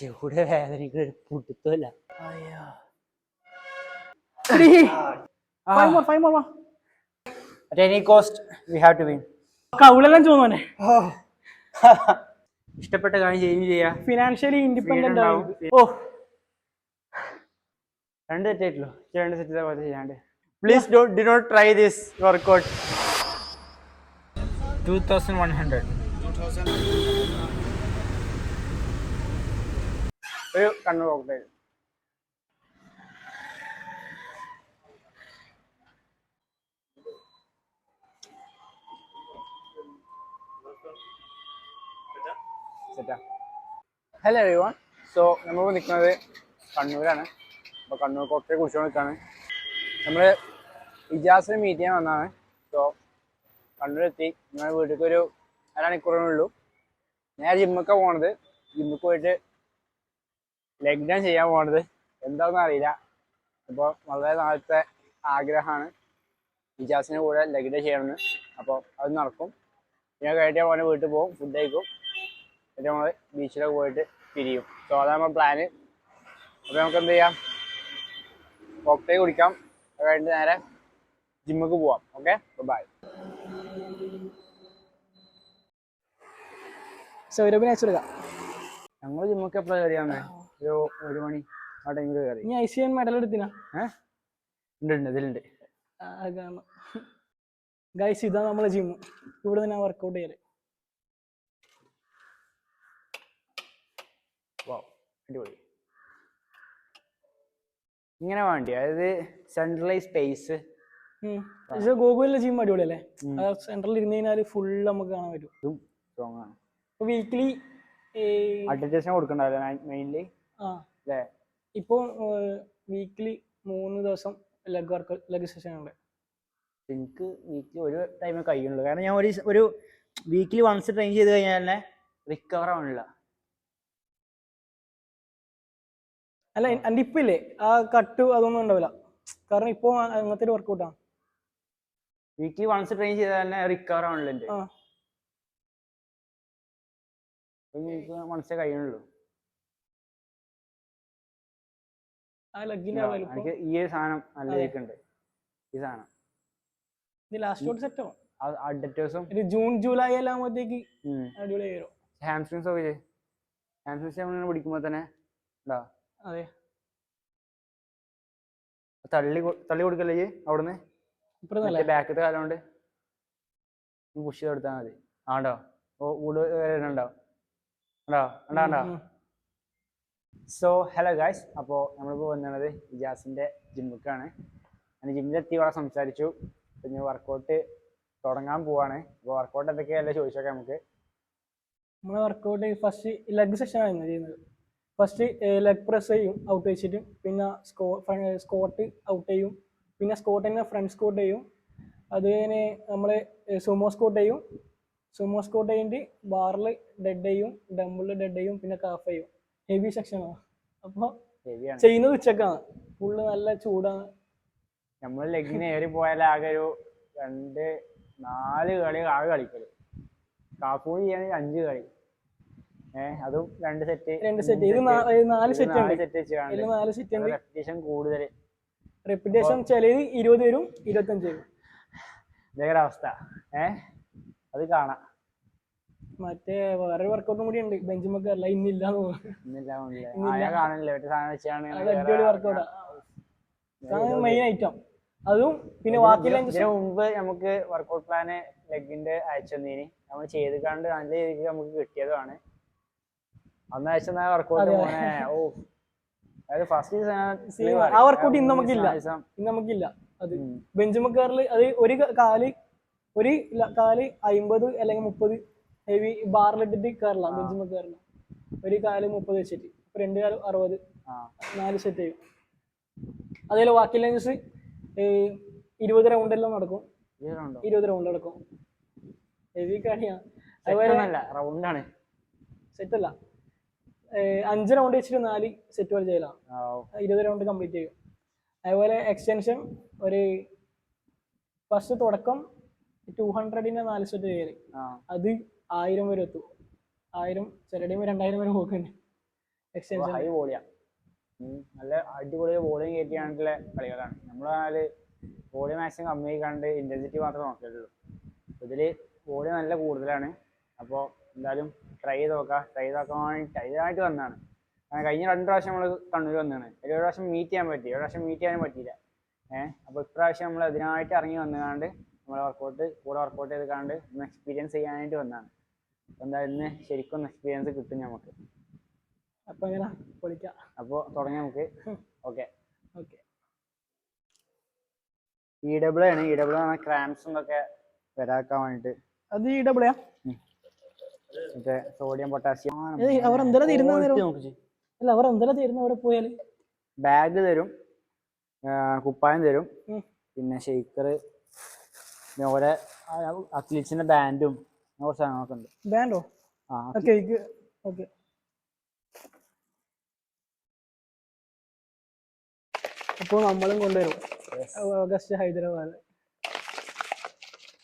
ചൂട് വേദനക്ക് പുട്ടുത്തല്ല. At any cost, we have to win. കൗളെല്ലാം ചോദിനെ ഇഷ്ടപ്പെട്ട കാര്യം ചെയ്യുകയും ചെയ്യാ. ഫിനാൻഷ്യലി ഇൻഡിപെൻഡന്റ് ആവും. ഓ, രണ്ട് തെറ്റായിട്ടുള്ളൂ. രണ്ട് സെറ്റ് പോലെ ചെയ്യാണ്ട്. Please do not try this workout. 2100. ഒരു കണ്ണു നോക്കട്ടെ. Hello everyone. സോ നമ്മൾ നിൽക്കുന്നത് കണ്ണൂരാണ്. അപ്പോൾ കണ്ണൂർ കോട്ടയെ കുറിച്ചുകൊണ്ട് നിൽക്കുകയാണ്. നമ്മൾ ഇജാസിനെ മീറ്റ് ചെയ്യാൻ വന്നതാണ്. സോ കണ്ണൂരെത്തി. ഞങ്ങളുടെ വീട്ടിലേക്ക് ഒരു അരമണിക്കൂറേ ഉള്ളൂ. ഞാൻ ജിമ്മൊക്കെ പോണത്. ജിമ്മിൽ പോയിട്ട് ലെഗ് ഡൗൺ ചെയ്യാൻ പോണത്. എന്താണെന്ന് അറിയില്ല. അപ്പോൾ വളരെ നാളത്തെ ആഗ്രഹമാണ് ഇജാസിൻ്റെ കൂടെ ലെഗ് ഡൗൺ ചെയ്യണമെന്ന്. അപ്പോൾ അത് നടക്കും. ഞാൻ കഴിഞ്ഞാൽ പോലെ വീട്ടിൽ പോകും, ഫുഡ് കഴിക്കും, എന്നിട്ട് നമ്മൾ ബീച്ചിലൊക്കെ പോയിട്ട് പിരിയും. സോ അതാണ് നമ്മുടെ പ്ലാന്. അപ്പോൾ നമുക്ക് എന്ത് ചെയ്യാം, കോക്ടെയിൽ കുടിക്കാം, അത് കഴിഞ്ഞിട്ട് നേരെ ജിമ്മിക്ക് പോവാം. Okay, bye. സൗരഭിനെ അയച്ചെടുക്കാം. ഞങ്ങൾ ജിമ്മൊക്കെ എപ്പോഴാണ് കയറിയാന്ന്? ഒരു മണി ആ ടൈമിൽ കയറി. ഇനി ICN മെഡൽ എടുത്തിനാ? ഉണ്ട്, ഇതിലുണ്ട്. ഗൈസ്, ഇതാ നമ്മളെ ജിമ്മ്. ഇവിടെ നിന്ന് വർക്കൗട്ട് ചെയ്യല്. അടിപൊളി. ഇങ്ങനെ വേണ്ടി, അതായത് സെൻട്രലൈസ് സ്പേസ്. ഗോകുലിലെ ജിം അടിപൊളിയല്ലേ? സെൻട്രലിൽ ഇരുന്ന് കഴിഞ്ഞാൽ ഫുൾ നമുക്ക് കാണാൻ പറ്റും. സ്ട്രോങ് ആണ്. വീക്ക്ലി അഡ്വർടൈസ്മെന്റ് കൊടുക്കണ്ടല്ലോ മെയിൻലി. ഇപ്പൊ വീക്ക്ലി 3 ദിവസം ലെഗ് സെഷൻ ഉണ്ട്. എനിക്ക് വീക്ക്ലി ഒരു ടൈമേ കഴിയുള്ളൂ. കാരണം ഞാൻ ഒരു വീക്ക്ലി വൺസ് ട്രെയിൻ ചെയ്ത് കഴിഞ്ഞാൽ തന്നെ റിക്കവർ ആവണില്ല. അല്ല, എൻ്റെ ഇപ്പം ഇല്ലേ ആ കട്ട് അതൊന്നും ഉണ്ടാവില്ല. കാരണം ഇപ്പൊ അങ്ങനത്തെ ഒരു വർക്കൗട്ടാണ്. വീക്ക്ലി വൺസ് ട്രെയിൻ ചെയ്താൽ തന്നെ റിക്കവർ ആവണില്ല. എൻ്റെ മനസ്സിലെ കഴിയുള്ളൂ. എനിക്ക് ഈ സാധനം നല്ല വീക്കുണ്ട്. ഈ സാധനം ലാസ്റ്റ് സെറ്റ് ആവും. അടുത്ത ദിവസം ജൂൺ ജൂലൈ എല്ലാം ആകുമ്പോഴത്തേക്ക് അടിപൊളി ആയിരുന്നു. ഹാംസ്ട്രിങ്സ് ഒക്കെ ഹാംസ്ട്രിങ്സ് നമ്മൾ പിടിക്കുമ്പോൾ തന്നെ ഉണ്ടോ? അതെ, തള്ളി കൊടുക്കല്ലേ അവിടുന്ന് ബാക്കത്തെ കാലം കൊണ്ട് പുഷ് ചെയ്ത് കൊടുത്താൽ മതി. ആണ്ടോ ഉണ്ടോ? So hello guys. അപ്പോൾ നമ്മളിപ്പോൾ വന്നത് ഇജാസിൻ്റെ ജിമ്മിക്കാണ്. ഞാൻ ജിമ്മിലെത്തി ഇവിടെ സംസാരിച്ചു. പിന്നെ വർക്കൗട്ട് തുടങ്ങാൻ പോവാണ്. അപ്പോൾ വർക്കൗട്ട് എന്തൊക്കെയല്ലേ ചോദിച്ചോക്കെ നമുക്ക്. നമ്മൾ വർക്കൗട്ട് ഫസ്റ്റ് ലെഗ് സെഷനാണ് ചെയ്യുന്നത്. ഫസ്റ്റ് ലെഗ് പ്രസ് ചെയ്യും ഔട്ട് വെച്ചിട്ട്, പിന്നെ സ്കോട്ട് ഔട്ട് ചെയ്യും, പിന്നെ സ്കോട്ട് തന്നെ ഫ്രണ്ട് സ്കോട്ട് ചെയ്യും. അത് കഴിഞ്ഞ് നമ്മൾ സുമോ സ്കോട്ട് ചെയ്യും. സുമോ സ്കോട്ട് കഴിഞ്ഞിട്ട് ബാറിൽ ഡെഡ് ചെയ്യും, ഡംബിളിൽ ഡെഡ് ചെയ്യും, പിന്നെ കാഫ് ചെയ്യും. ഹെവി സെക്ഷനാണ്. അപ്പോൾ ചെയ്യുന്നത് ഉച്ചക്കാണ്. ഫുള്ള് നല്ല ചൂടാണ്. നമ്മൾ ലെഗിന് ഏറി പോയാൽ ആകെ ഒരു 2-4 കളി ആകെ കളിക്കല്. കാപ്പൂടി ചെയ്യുകയാണെങ്കിൽ 5 കളി. അതും 2 സെറ്റ്. ഇത് 4 സെറ്റ് ഉണ്ട്. റെപ്പിറ്റേഷൻ കൂടുതൽ. റെപ്പിറ്റേഷൻ ചിലത് 20 വരും, 25 വരും. ഇതേ അവസ്ഥ. അത് കാണാം. മറ്റേ വേറെ വർക്കൗട്ടും കൂടി ഉണ്ട് ബെഞ്ചുമൊക്കെ. അല്ല, ഇന്നില്ലാന്ന് അടിപൊളി വർക്കൗട്ടാ. മെയിൻ ഐറ്റം അതും. പിന്നെ ഇതിനു മുമ്പ് നമുക്ക് വർക്കൗട്ട് പ്ലാന് ലെഗിന്റെ അയച്ചു തന്നീന്. നമ്മൾ ചെയ്ത് കണ്ട് നല്ല രീതിക്ക് നമുക്ക് കിട്ടിയതുമാണ്. അന്ന് അയച്ച വർക്കൗട്ട് ആ വർക്കൗട്ട് ഇന്ന് നമുക്കില്ല. അത് ബെഞ്ചുമക്കാറിൽ അത് ഒരു കാല് 50 അല്ലെങ്കിൽ 30 ഹെവി ബാറിലിട്ടിട്ട് കയറില്ല. ബെഞ്ചുമ കയറില്ല. ഒരു കാല് 30 വെച്ചിട്ട് 2 കാല് 60, 4 സെറ്റ് ചെയ്യും. അതേപോലെ വാക്കി ലൈൻസ് 20 റൗണ്ട് എല്ലാം നടക്കും. 20 റൗണ്ട് നടക്കും. ഹെവി കളിയാണ്. റൗണ്ടാണ്, സെറ്റ് അല്ല. 5 റൗണ്ട് വെച്ചിട്ട് 4 സെറ്റ് പോലെ ചെയ്യലാണ്. 20 റൗണ്ട് കംപ്ലീറ്റ് ചെയ്യും. അതുപോലെ എക്സ്റ്റൻഷൻ ഒരു ഫസ്റ്റ് തുടക്കം 200ന്റെ 4 സെറ്റ് ചെയ്യല്. അത് 1000 വരെ എത്തും. 1000 ചില ടൈം 2000 വരെ പോക്കുന്നുണ്ട്. എക്സ്റ്റൻഷൻ ഹൈ വോളിയാ, നല്ല അടിപൊളി വോളിയം കയറ്റിയാണ്ടുള്ള കളികളാണ്. നമ്മളാല് വോളിയം മാക്സിമം കമ്മി കണ്ട് ഇന്റൻസിറ്റി മാത്രമേ നോക്കിയിട്ടുള്ളൂ. ഇതില് വോളിയം നല്ല കൂടുതലാണ്. അപ്പോൾ എന്തായാലും ട്രൈ ചെയ്ത് നോക്കാം. ട്രൈ ചെയ്ത് നോക്കാൻ വേണ്ടി ഇതിനായിട്ട് വന്നതാണ്. കഴിഞ്ഞ 2 പ്രാവശ്യം നമ്മൾ കണ്ണൂർ വന്നതാണ്. ഒരു പ്രാവശ്യം മീറ്റ് ചെയ്യാൻ പറ്റി, ഒരു പ്രാവശ്യം മീറ്റ് ചെയ്യാൻ പറ്റിയില്ല. അപ്പോൾ ഇപ്രാവശ്യം നമ്മൾ അതിനായിട്ട് ഇറങ്ങി വന്നുകാണ്ട് നമ്മളെ കൂടെ വർക്കൗട്ട് ചെയ്ത് കാണ്ട് ഒന്ന് എക്സ്പീരിയൻസ് ചെയ്യാനായിട്ട് വന്നതാണ്. അപ്പോൾ എന്തായാലും ഇന്ന് ശരിക്കും ഒന്ന് എക്സ്പീരിയൻസ് കിട്ടും നമുക്ക്. അപ്പോൾ എങ്ങനെ പൊളിക്കാം? അപ്പോൾ തുടങ്ങി നമുക്ക്. ഓക്കെ. EW ആണ്. EW ആണ് ക്രാംസും ഒക്കെ വരാക്കാൻ വേണ്ടിട്ട്. അത് EW മറ്റേ സോഡിയം പൊട്ടാസ്യം. അവർ എന്തെല്ലാം തരുന്ന അല്ല, അവർ എന്തെല്ലാം തരുന്ന അവിടെ പോയാൽ? ബാഗ് തരും, കുപ്പായം തരും, പിന്നെ ഷെയ്ക്കർ, പിന്നെ ഓരോ അത്ലീറ്റ്സിന്റെ ബാൻഡും കുറച്ച് സാധനങ്ങളൊക്കെ ഉണ്ട്. ബാൻഡോ? ഓക്കെ. അപ്പോൾ നമ്മളും കൊണ്ടുവരും ഓഗസ്റ്റ് ഹൈദരാബാദ്.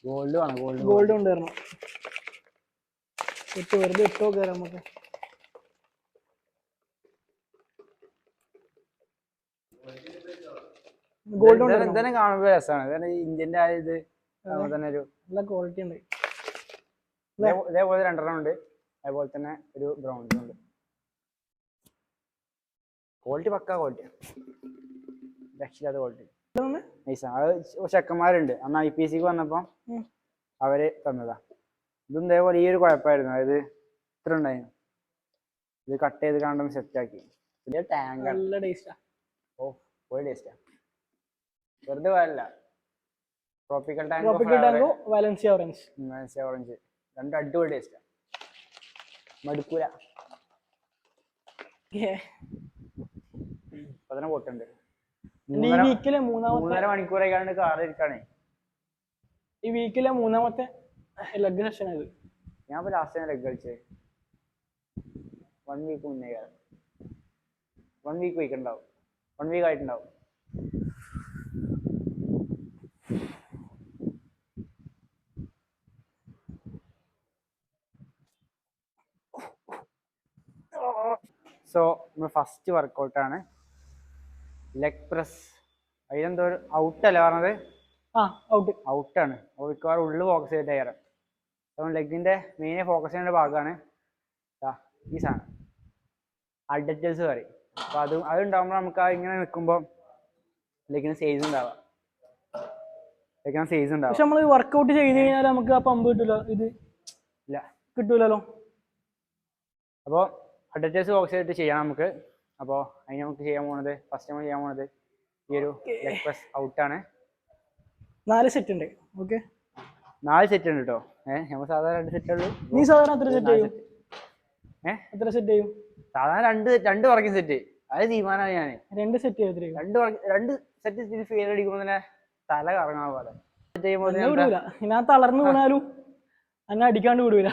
ഗോൾഡ് വേണം, ഗോൾഡ് കൊണ്ടുവരണം. വെറുതെ ഇട്ടോ കയറാം നമുക്ക്. ഗോൾഡ് എന്തായാലും കാണുമ്പോ രസമാണ്. ഇന്ത്യന്റെ ആ ഇത് തന്നെ ഒരു നല്ല ക്വാളിറ്റി ഉണ്ട്. ഇതേപോലെ 2 ഉണ്ട്. അതുപോലെ തന്നെ ഒരു ബ്രൗൺസും ഉണ്ട്. ക്വാളിറ്റി പക്കാ ക്വാളിറ്റിയാണ്, രക്ഷില്ലാത്ത ക്വാളിറ്റി. അത് ചെക്കന്മാരുണ്ട് അന്ന് IPCക്ക് വന്നപ്പോ അവര് തന്നതാ. ഇതും ഇതേപോലെ ഈ ഒരു കുഴപ്പമായിരുന്നു. അതായത് ഇത്ര ഉണ്ടായിരുന്നു. ഇത് കട്ട് ചെയ്ത് കാണുമ്പോൾ സെറ്റാക്കി. ഇതിന്റെ ടാങ്ക് നല്ല ടേസ്റ്റാ. ഒരു ടേസ്റ്റാ, വെറുതെ പോയല്ല. ട്രോപ്പിക്കൽ ടാങ്കോ വാലൻസിയ ഓറഞ്ച്, 2 അടിപൊളി ടേസ്റ്റാ, മടുക്കൂല. ഇപ്പൊ തന്നെ പോട്ടുണ്ട്. 3.5 മണിക്കൂറേക്കാണ്ട് കാറിൽ ഇരിക്കാണേ. ഈ വീക്കിലെ 3ാമത്തെ ലെഗ് സെഷൻ ഇത്. ഞാൻ ഇപ്പൊ ലാസ്റ്റ് ലെഗ് കളിച്ചേ 1 വീക്ക് മുന്നേ. 1 വീക്ക് ഉണ്ടാവും, 1 വീക്ക് ആയിട്ടുണ്ടാവും. സോ നമ്മൾ ഫസ്റ്റ് വർക്കൗട്ടാണ് ലെഗ് പ്രസ്. അതിലെന്തോ ഔട്ടല്ല പറഞ്ഞത്? ഔട്ടാണ്. മിക്കവാറും ഉള്ളിൽ ഫോക്കസ് ചെയ്തിട്ട് കയറാം. അപ്പം ലെഗിന്റെ മെയിൻ ഫോക്കസ് ചെയ്യേണ്ട ഭാഗമാണ് ഈ സാധനം, അഡ്ഡക്റ്റൽസ് പറയും. അപ്പൊ അതുണ്ടാകുമ്പോൾ നമുക്ക് ഇങ്ങനെ നിൽക്കുമ്പോൾ ലെഗിന് സൈസ് ഉണ്ടാവാം. പക്ഷെ നമ്മൾ വർക്കൗട്ട് ചെയ്ത് കഴിഞ്ഞാൽ നമുക്ക് ആ പമ്പ് കിട്ടൂല. ഇത് ഇല്ല, കിട്ടൂലല്ലോ. അപ്പോൾ അഡ്ഡക്റ്റൽസ് ഫോക്കസ് ചെയ്തിട്ട് ചെയ്യാം നമുക്ക്. അപ്പോൾ അതിന് നമുക്ക് ഫസ്റ്റ് നമ്മൾ ചെയ്യാൻ പോകുന്നത് ഈ ഒരു ലെഗ് പ്രസ് ഔട്ടാണ്. 4 സെറ്റ് ഉണ്ട്. ഓക്കെ, 4 സെറ്റ് ഉണ്ട് കേട്ടോ. നമ്മൾ സാധാരണ 2 സെറ്റ് ഉള്ളൂ. നീ സാധാരണ എത്ര സെറ്റ് ചെയ്യും? എത്ര സെറ്റ് ചെയ്യും? സാധാരണ 2 വർക്കിംഗ് സെറ്റ്. അത് തീരുമാനമായി ഞാൻ 2 സെറ്റ് ചെയ്യും. 2 സെറ്റ് ഫെയിൽ അടിക്കുമ്പോൾ തന്നെ തല കറങ്ങാൻ പോലെ വിടൂല. ഞാൻ തളർന്നു വീണാലും എന്നെ അടിക്കാണ്ട് വിടൂല.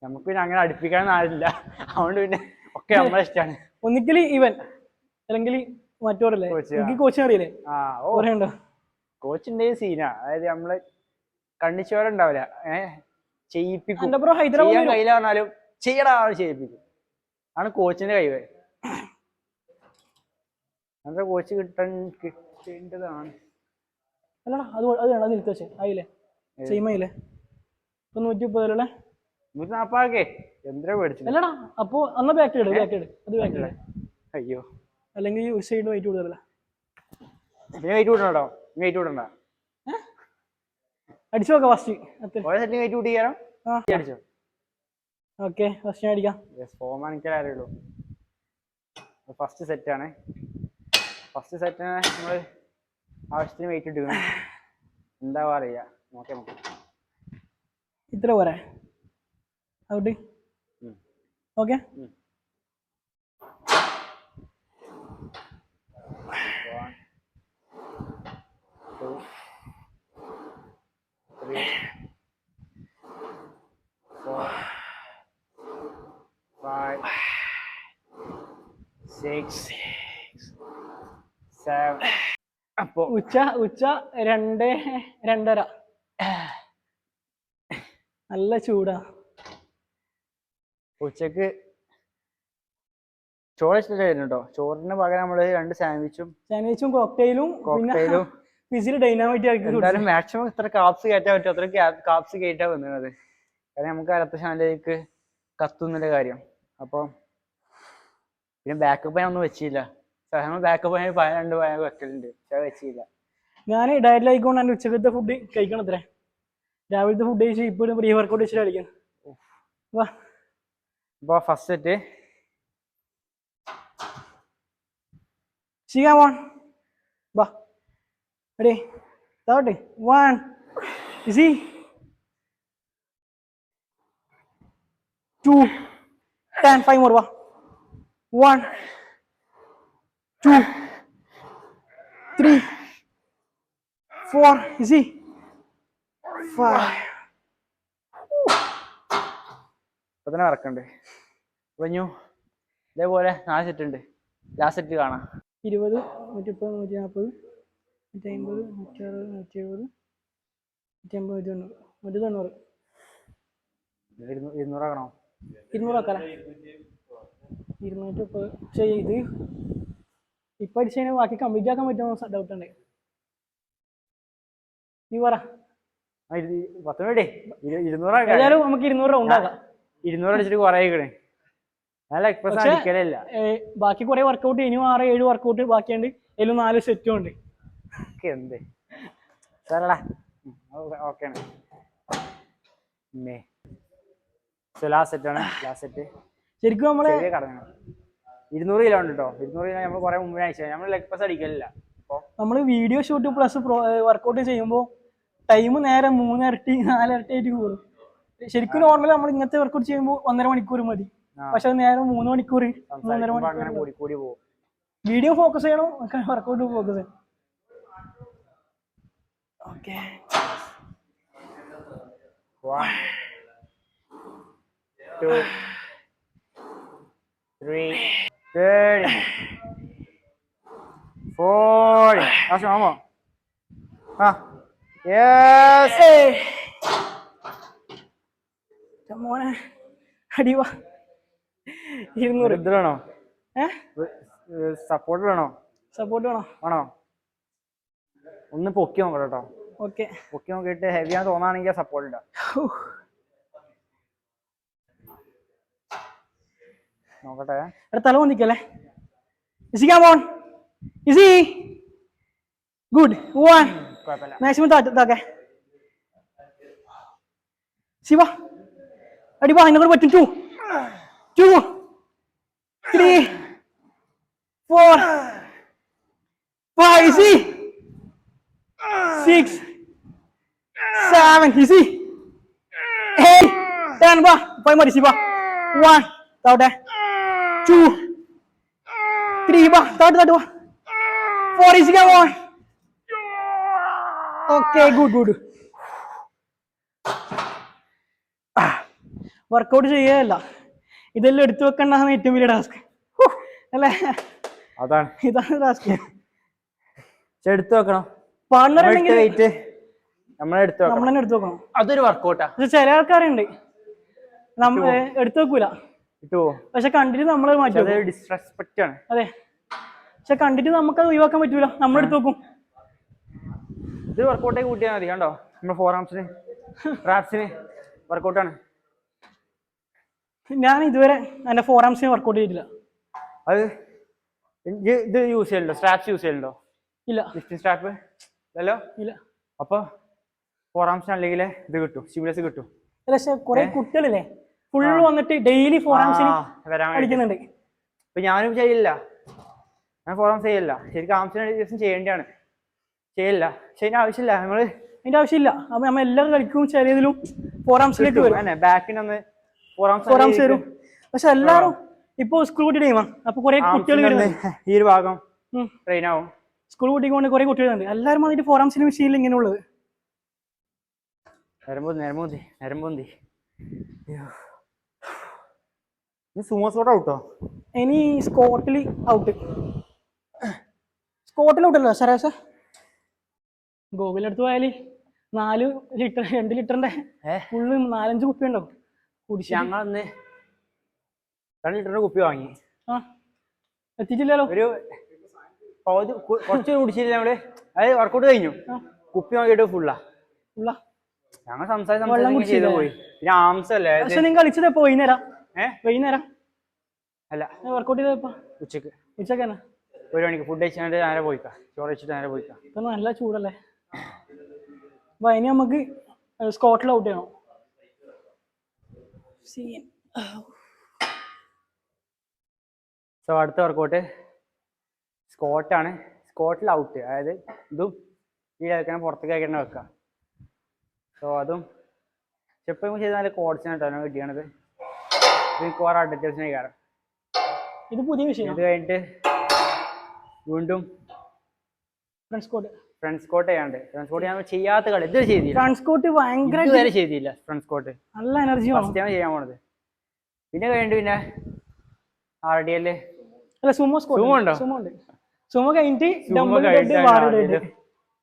നമുക്ക് പിന്നെ അങ്ങനെ അടുപ്പിക്കാനൊന്നും ആളില്ല. അതുകൊണ്ട് പിന്നെ ഒക്കെ നമ്മളെ ഇഷ്ടമാണ്. ഒന്നിക്കല് ഇവൻ അല്ലെങ്കിൽ മറ്റോരല്ലേ? എനിക്ക് കോച്ചിനെ അറിയില്ലേ? ഓരോ കോച്ചിന്റെ സീനാ. അതായത് നമ്മള് കണ്ണിച്ചോരുണ്ടാവില്ല, ചെയ്യിപ്പിക്കും. കയ്യില പറഞ്ഞാലും ചെയ്യടാ ചെയ്യിപ്പിക്കും. ആണ് കോച്ചിന്റെ കഴിവ്. അങ്ങനത്തെ കോച്ച് കിട്ടേണ്ടതാണ്. അല്ലടാ, അത് വേണം. അത് നിൽക്ക വെച്ചേ ആയില്ലേ? സെയിമായില്ലേ? 130 140 എന്തിനാ മേടിച്ചു? അല്ലടാ, അപ്പൊ അന്ന് ബാക്ക് ഇട്. അത് ബാക്ക് ഇട്. അയ്യോ, അല്ലെങ്കിൽ ഒരു സൈഡ് വെയിറ്റ് കൂടുതലല്ല. വെയിറ്റ് കൂട്ടണോ? വെയിറ്റ് കൂട്ടണ്ട. അടിച്ചു നോക്കാം ഫസ്റ്റ്. വെയിറ്റ് കൂട്ടിയാലോ? അടിച്ചോ. ഓക്കെ, ഫസ്റ്റ് ഞാൻ അടിക്കാം. അറിയുള്ളൂ. ഫസ്റ്റ് സെറ്റാണ്. ഫസ്റ്റ് സെറ്റിന് നമ്മൾ ആവശ്യത്തിന് വെയിറ്റ് ഇട്ടിരിക്കണം. എന്താ പറയുക, നോക്കാം നമുക്ക്. ഇത്ര പോരെ? ഔട്ട്. ഓക്കെ, 1 2 3 4 5 6 7. അപ്പോ ഉച്ച 2:30. നല്ല ചൂടാ. ഉച്ചക്ക് ചോറ് ഇഷ്ടമായിരുന്നു കേട്ടോ. ചോറിന് പകരം നമ്മള് 2 സാൻഡ്വിച്ചും കോക്ടെയിലും കോക്ടെയിലും ഫിസിൽ ഡൈനാമൈറ്റ് ആയിരിക്കും. എന്തായാലും മാക്സിമം ഇത്ര കാപ്സ് കയറ്റാൻ പറ്റും അത്ര കാപ്സ് കയറ്റാൻ വന്നത്. കാരണം നമുക്ക് അടുത്ത ചാനലിലേക്ക് കത്തുന്നില്ല കാര്യം. അപ്പോൾ പിന്നെ ബാക്കപ്പ് ഞാൻ ഒന്നും വെച്ചില്ല. നമ്മൾ ബാക്കപ്പ് ഞാൻ 2 പായ വെക്കലുണ്ട്, പക്ഷെ വെച്ചില്ല. ഞാൻ ഡയറ്റിലായിക്കൊണ്ട് എൻ്റെ ഉച്ചക്കത്തെ ഫുഡ് കഴിക്കണത്രേ. രാവിലത്തെ ഫുഡ് കഴിച്ച് ഇപ്പോൾ പ്രീ വർക്കൗട്ട് വെച്ചിട്ട് കളിക്കണം. വാ അപ്പോൾ ഫസ്റ്റ് സെറ്റ് ചെയ്യാൻ പോൺ. വാ ready start 1 easy 2 10 5 more. 1 2 3 4 easy 5. ഇപ്പൊ തന്നെ വറക്കണ്ട്. കഴിഞ്ഞു. ഇതേപോലെ 4 സെറ്റ് ഉണ്ട്. ലാസ്റ്റ് സെറ്റ് കാണാം. 20 130 140 150 160 170 180 190 200 ആക്കണോ? 200 ആക്കാല 230. പക്ഷേ ഇത് ഇപ്പൊ അടിച്ചു കഴിഞ്ഞാൽ ബാക്കി കംപ്ലീറ്റ് ആക്കാൻ പറ്റുമോ ഡൗട്ട് ഉണ്ട്. നീ പറ. 200 ഏതായാലും നമുക്ക് 200 റൗണ്ട് ആക്കാം. 200 അടിച്ചിട്ട് കുറെ ആയിക്കണേ. അടിക്കലില്ല. ബാക്കി കുറെ വർക്കൗട്ട് ഇനിയും 6-7 വർക്കൗട്ട് ബാക്കിയുണ്ട്. അതിലും 4 സെറ്റും ഉണ്ട്. എന്ത് സാറടാ ഓക്കെ. ലാസ്റ്റ് സെറ്റ് ആണ്. ലാസ്റ്റ് സെറ്റ് ശരിക്കും നമ്മള് 200 കിലോ ഉണ്ട് കേട്ടോ. 200 കിലോ നമ്മൾ കുറെ മുമ്പേ അയച്ചു. നമ്മൾ ലെഗ് പ്രസ് അടിക്കലില്ല. നമ്മൾ വീഡിയോ ഷൂട്ട് പ്ലസ് വർക്കൗട്ട് ചെയ്യുമ്പോൾ ടൈം നേരെ 3 ഇരട്ടി 4 ഇരട്ടി ആയിട്ട് കൂടും. ശരിക്കും നോർമൽ നമ്മൾ ഇങ്ങനത്തെ വർക്കൗട്ട് ചെയ്യുമ്പോൾ 1.5 മണിക്കൂർ മതി. പക്ഷെ അത് നേരെ 3 മണിക്കൂർ 3.5 മണിക്കൂർ കൂടി പോകും. വീഡിയോ ഫോക്കസ് ചെയ്യണം, വർക്കൗട്ട് ഫോക്കസ് ചെയ്യണം. ഓക്കെ 1 2 3 30 40. Langsung ngomong. Yes. മോനെ അടിവാ 200. ഇതിലാണോ? സപ്പോർട്ട് വേണോ? സപ്പോർട്ട് വേണോ? ആണോ? ഒന്ന് പൊക്കി നോക്കണം കേട്ടോ. ഓക്കെ പൊക്കി നോക്കിയിട്ട് ഹെവിയാന്ന് തോന്നാണെങ്കിൽ സപ്പോർട്ട് ഇടാം. നോക്കട്ടെ. തല വന്നിക്കല്ലേ. Easy, come on. Easy. Good. 1. Maximum താക്കെ. Shiva അടിവാ എന്നെ പറ്റും. 2 3 4 5 easy 6 7 easy 8 10 വാ 5 മതി ശിവ. 1 താവട്ടെ 2 3 വാ താട്ട് വാ 4 easy come on. Okay good. Workout ചെയ്യല്ല, ഇതെല്ലാം എടുത്തു വെക്കണ്ടാണ് ഏറ്റവും വലിയ ടാസ്ക് അല്ലേ? അതാണ് ഇതാണ് ടാസ്ക്. എടുത്തു വെക്കണം. പാർട്ണർ നമ്മൾ എടുത്തു നമ്മൾ തന്നെ എടുത്തു വെക്കണം. അതൊരു വർക്കൗട്ടാ. ചില ആൾക്കാരുണ്ട് നമ്മൾ എടുത്തു വെക്കൂല, പക്ഷെ കണ്ടിട്ട് നമ്മൾ മാറ്റി. ഡിസ്റെസ്പെക്റ്റ് ആണ്. അതെ, പക്ഷെ കണ്ടിട്ട് നമുക്ക് അത് ഒഴിവാക്കാൻ പറ്റൂല, നമ്മൾ എടുത്തു വെക്കും. ഇത് വർക്കൗട്ടേക്ക് കൂട്ടിയാൽ മതി. കണ്ടോ, നമ്മുടെ ഫോർ ആംസിന് ട്രാപ്സിന് വർക്കൗട്ടാണ്. ഞാൻ ഇതുവരെ എന്റെ 4 ആംസിന് വർക്കൗട്ട് ചെയ്തിട്ടില്ല. അത് ഇത് യൂസ് ചെയ്യലുണ്ടോ? സ്ട്രാപ്സ് യൂസ് ചെയ്യലുണ്ടോ? ഇല്ല. ലിഫ്റ്റിംഗ് സ്ട്രാപ്പ് അല്ലല്ലോ. ഇല്ല. അപ്പൊ 4 ആംസിന് അല്ലെങ്കിൽ ഇത് കിട്ടും, സ്റ്റിമുലസ് കിട്ടും. പക്ഷെ കുറെ കുട്ടികളില്ലേ ഫുള്ള് വന്നിട്ട് ഡെയിലി 4 ആംസിന് കളിക്കുന്നുണ്ട്. ഇപ്പൊ ഞാനും ചെയ്യില്ല, ഞാൻ 4 ആംസ് ചെയ്യില്ല. ശരിക്കും ആംസിന് ദിവസം ചെയ്യേണ്ടതാണ്. ചെയ്യില്ല, പക്ഷെ അതിന്റെ ആവശ്യമില്ല. അതിന്റെ ആവശ്യമില്ല. അപ്പൊ നമ്മൾ എല്ലാവരും കളിക്കും, ചെറിയതിലും 4 ആംസിലേക്ക് വരും. ബാക്കിനൊന്ന് 4 ആംസ് വരും. പക്ഷെ എല്ലാരും ഇപ്പൊ സ്കൂൾ കുട്ടി ടൈമാ, അപ്പൊ കുറെ കുട്ടികൾ ഈ ഒരു ഭാഗം ട്രെയിൻ ആവും. സ്കൂൾ കുട്ടിക്കൊണ്ട് കുറെ കുട്ടികളുണ്ട്. എല്ലാരും വന്നിട്ട് 4 ആംസിന് മെഷീനിൽ ഇങ്ങനെ ഉള്ളത്. നരമ്പൂന്തി സുമോസോടെ ഔട്ടോ. ഇനി സ്കോട്ടിൽ ഔട്ട്. സ്കോട്ടിൽ ഔട്ടല്ലോ സരാസ. ഗോകുലടുത്ത് പോയാല് 4 ലിറ്റർ 2 ലിറ്ററിന്റെ ഫുള്ള് 4-5 കുപ്പി ഉണ്ടാവും. ഞങ്ങളന്ന് 2 ലിറ്ററിന്റെ കുപ്പി വാങ്ങി. എത്തിച്ചില്ലല്ലോ. ഒരു പകുതി കുറച്ച് കുടിച്ചില്ല നമ്മള്. അത് വർക്കൗട്ട് കഴിഞ്ഞു, കുപ്പി നോക്കിയിട്ട് ഫുള്ളാ. ഞങ്ങൾ സംസാരിച്ച് ചെയ്ത് പോയി. പിന്നെ ആംസ് അല്ലേ. പക്ഷെ നിങ്ങൾ കളിച്ചത് എപ്പോ? വൈകുന്നേരം? വൈകുന്നേരം അല്ല, വർക്കൗട്ട് ചെയ്തപ്പോ ഉച്ചക്ക്. ഉച്ചക്ക് തന്നെ 1 മണിക്ക് ഫുഡ് കഴിച്ചിട്ട് നേരെ പോയിക്കാം. ചോറ് വെച്ചിട്ട് നേരെ പോയിക്കാം. ഇപ്പൊ നല്ല ചൂടല്ലേ. അപ്പൊ അതിന് നമുക്ക് സ്കോട്ടിൽ ഔട്ട് ചെയ്യണം. സോ അടുത്ത വർക്കൗട്ട് സ്കോട്ടാണ്. സ്കോട്ടിൽ ഔട്ട്, അതായത് ഇതും ഈ കഴിക്കണം പുറത്തേക്ക് കഴിക്കണം വെക്കുക. സോ അതും ചെപ്പം ചെയ്ത് നല്ല കോഡ്സിനായിട്ടാണ് കിട്ടിയാണത്. മിക്കവാറും അഡ്വറ്റൈസിനെ കയറാം. ഇത് പുതിയ വിഷയം. ഇത് കഴിഞ്ഞിട്ട് വീണ്ടും ഫ്രണ്ട് സ്കോട്ട് ചെയ്യാണ്ട്. ഫ്രണ്ട് സ്കോട്ട് ഞാൻ ചെയ്യാത്ത കളി ഇതുവരെ ചെയ്തില്ല. ഫ്രണ്ട് സ്കോട്ട് ഭയങ്കര ഇതുവരെ ചെയ്തില്ല. ഫ്രണ്ട് സ്കോട്ട് നല്ല എനർജി ഫസ്റ്റ് ടൈം ചെയ്യാൻ പോണത്. പിന്നെ കഴിഞ്ഞിട്ട് പിന്നെ RDL അല്ല സുമോ സ്കോട്ട്. സുമോ ഉണ്ടോ? സുമോ ഉണ്ട്. സുമോ കഴിഞ്ഞിട്ട് സുമോ ഡംബൽ കഴിഞ്ഞിട്ട്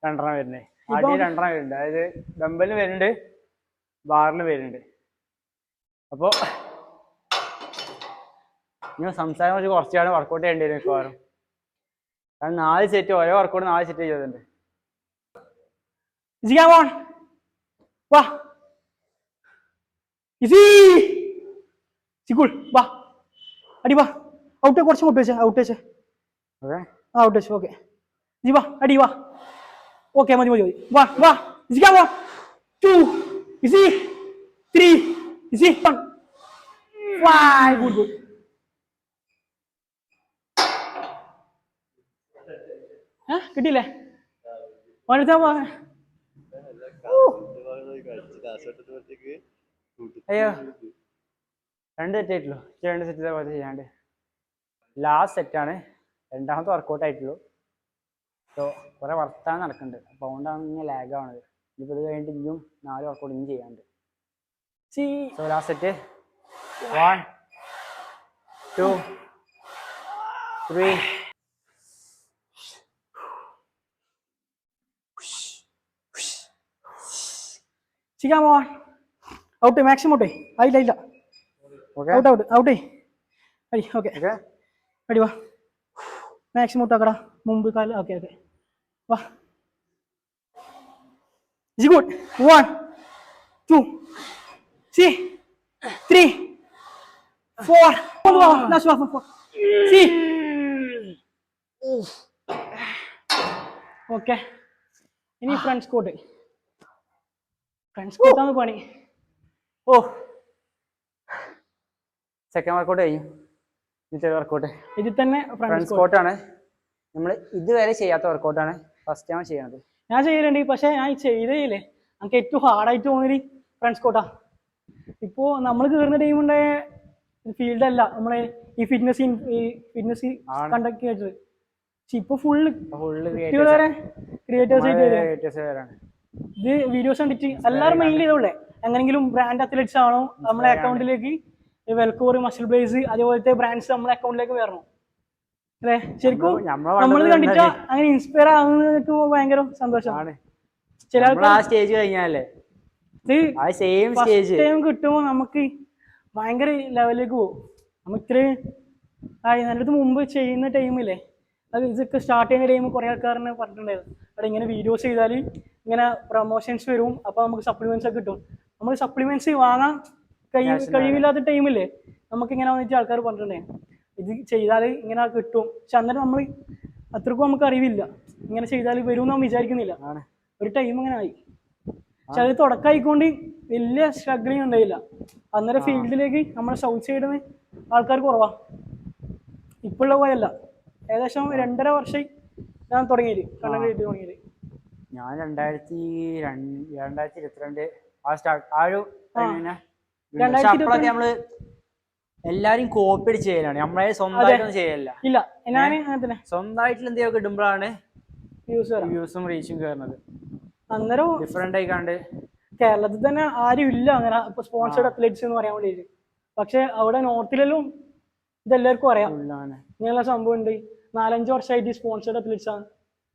2 വരുന്നത്. RDL 2 വരുന്നുണ്ട്. അതായത് ഡംബലിന് വരുന്നുണ്ട്, ബാറിൽ വരുന്നുണ്ട്. അപ്പോ നിങ്ങൾ സംസാരം വെച്ച് കുറച്ചാണ് വർക്കൗട്ട് ചെയ്യേണ്ടി വരും മിക്കവാറും. കാരണം 4 സെറ്റ്, ഓരോ വർക്കൗട്ട് 4 സെറ്റ് ചെയ്തിട്ടുണ്ട്. വാ വാ അടി വാ. ഔട്ട് കുറച്ച് ഔട്ട് വെച്ചേ. ഔട്ട് വെച്ചേ. ഔട്ട് വെച്ചു. ഓക്കെ ജി വാ അടി വാ. ഓക്കെ മതി മതി മതി. വാ വാ വാ. 2 3 1 5. Good good. കിട്ടിയില്ലേ? അയ്യോ 2 സെറ്റ് ആയിട്ടുള്ളൂ. 2 സെറ്റ് പോലെ ചെയ്യാണ്ട്. ലാസ്റ്റ് സെറ്റാണ്, രണ്ടാമത്തെ വർക്കൗട്ട് ആയിട്ടുള്ളൂ. സോ കുറെ വർത്താനം നടക്കുന്നുണ്ട്. അപ്പോൾ അതുകൊണ്ടാണ് ഇങ്ങനെ ലാഗ് ആവണത്. ഇനിയിപ്പോൾ ഇത് കഴിഞ്ഞിട്ട് ഇനിയും 4 വർക്കൗട്ട് ഇനിയും ചെയ്യാണ്ട്. So last set 1 2 3. Out maximum ഔട്ടേ. ആയില്ല ഇല്ല. ഔട്ട് ഔട്ട് ഔട്ടേ. അടി. ഓക്കെ അടി വാ. മാക്സിമം ഔട്ട് ആക്കടാ. മുമ്പ് കാലം. ഓക്കെ ഓക്കെ വാ. ഗുഡ്. 1 2 3 4. ഓക്കെ ഇനി ഫ്രണ്ട് സ്കോട്ട്. ഫ്രണ്ട് സ്കോട്ടാണ് പണി. ഓ സെക്കൻഡ് വർക്കൗട്ട് കഴിഞ്ഞു. വർക്കൗട്ട് ഇതിൽ തന്നെ ഫ്രണ്ട് സ്കോട്ടാണ്. നമ്മൾ ഇതുവരെ ചെയ്യാത്ത വർക്കൗട്ടാണ്, ഫസ്റ്റ് ടൈം ചെയ്യണത്. ഞാൻ ചെയ്യലുണ്ട്, പക്ഷെ ഞാൻ ചെയ്തേയില്ലേ. നമുക്ക് ഏറ്റവും ഹാർഡായിട്ട് തോന്നിയത് ഫ്രണ്ട് സ്കോട്ടാ. ഇപ്പോൾ നമ്മൾ കയറുന്ന ടൈമുണ്ടായ ഫീൽഡല്ല നമ്മളെ ഈ ഫിറ്റ്നസ് കണ്ടക്ട് ചെയ്തിട്ട്. പക്ഷെ ഇപ്പൊ ഫുള്ള് ക്രിയേറ്റേഴ്സ് ആയിട്ട് ഇത് വീഡിയോസ് കണ്ടിട്ട് എല്ലാവരും മെയിൻ ചെയ്തോളേ എങ്ങനെങ്കിലും ബ്രാൻഡ് അത്ലറ്റ്സ് ആണോ നമ്മളെ അക്കൗണ്ടിലേക്ക് വെൽക്കോർ, മസിൽ ബ്ലേസ് അതേപോലത്തെ ബ്രാൻഡ്സ് നമ്മളെ അക്കൗണ്ടിലേക്ക് വരണം അല്ലേ. ശരിക്കും നമ്മൾ കണ്ടിട്ട് അങ്ങനെ ഇൻസ്പയർ ആകുന്നതൊക്കെ ഭയങ്കര സന്തോഷമാണ്. ചില ഫസ്റ്റ് ടൈം കിട്ടുമ്പോൾ നമുക്ക് ഭയങ്കര ലെവലിലേക്ക് പോകും. നമ്മൾ ഇത്രയും നല്ലത് മുമ്പ് ചെയ്യുന്ന ടൈമില്ലേ, അത് ഇതൊക്കെ സ്റ്റാർട്ട് ചെയ്യുന്ന ടൈം കുറേ ആൾക്കാരനെ പറഞ്ഞിട്ടുണ്ടായിരുന്നു അവിടെ ഇങ്ങനെ വീഡിയോസ് ചെയ്താൽ ഇങ്ങനെ പ്രൊമോഷൻസ് വരും, അപ്പോൾ നമുക്ക് സപ്ലിമെന്റ്സ് ഒക്കെ കിട്ടും. നമ്മൾ സപ്ലിമെന്റ്സ് വാങ്ങാൻ കഴിവില്ലാത്ത ടൈമില്ലേ നമുക്ക് ഇങ്ങനെ വന്നിട്ട് ആൾക്കാർ പറഞ്ഞിട്ടുണ്ടായിരുന്നു ഇത് ചെയ്താൽ ഇങ്ങനെ കിട്ടും. പക്ഷെ അന്നേരം നമ്മൾ അത്രക്കും നമുക്ക് അറിവില്ല, ഇങ്ങനെ ചെയ്താൽ വരും എന്ന് വിചാരിക്കുന്നില്ല. ഒരു ടൈം ഇങ്ങനെ ആയി. പക്ഷെ അത് തുടക്കമായിക്കൊണ്ട് വലിയ സ്ട്രഗ്ലിങ് ഉണ്ടായില്ല. അന്നേരം ഫീൽഡിലേക്ക് നമ്മുടെ സൗത്ത് സൈഡിൽ നിന്ന് ആൾക്കാർ കുറവാണ്. ഇപ്പോഴുള്ള പോയല്ല, ഏകദേശം 2.5 വർഷമായി ഞാൻ തുടങ്ങിയത് കണ്ടന്റ് ക്രിയേറ്റ് തുടങ്ങിയത്. ഞാൻ 2022 നമ്മള് എല്ലാരും കോപ്പി അടിച്ച് ചെയ്യലാണ്, നമ്മളെ സ്വന്തമായിട്ടൊന്നും ചെയ്യല്ല. ഇല്ല ഞാൻ സ്വന്തമായിട്ടുള്ള എന്തെങ്കിലും ഇടുമ്പോഴാണ് വ്യൂസും റീച്ചും കയറുന്നത്. അന്നേരം ഡിഫറെന്റ് ആയിക്കാണ്ട് കേരളത്തിൽ തന്നെ ആരും ഇല്ല അങ്ങനെ ഇപ്പൊ സ്പോൺസേർഡ് അത്ലറ്റ്സ് എന്ന് പറയാൻ വേണ്ടിയിട്ട്. പക്ഷെ അവിടെ നോർത്തിലെല്ലാം ഇതെല്ലാവർക്കും അറിയാം ഇങ്ങനെയുള്ള സംഭവം ഉണ്ട്. 4-5 വർഷമായിട്ട് സ്പോൺസേർഡ് അത്ലറ്റ്സ് ആണ്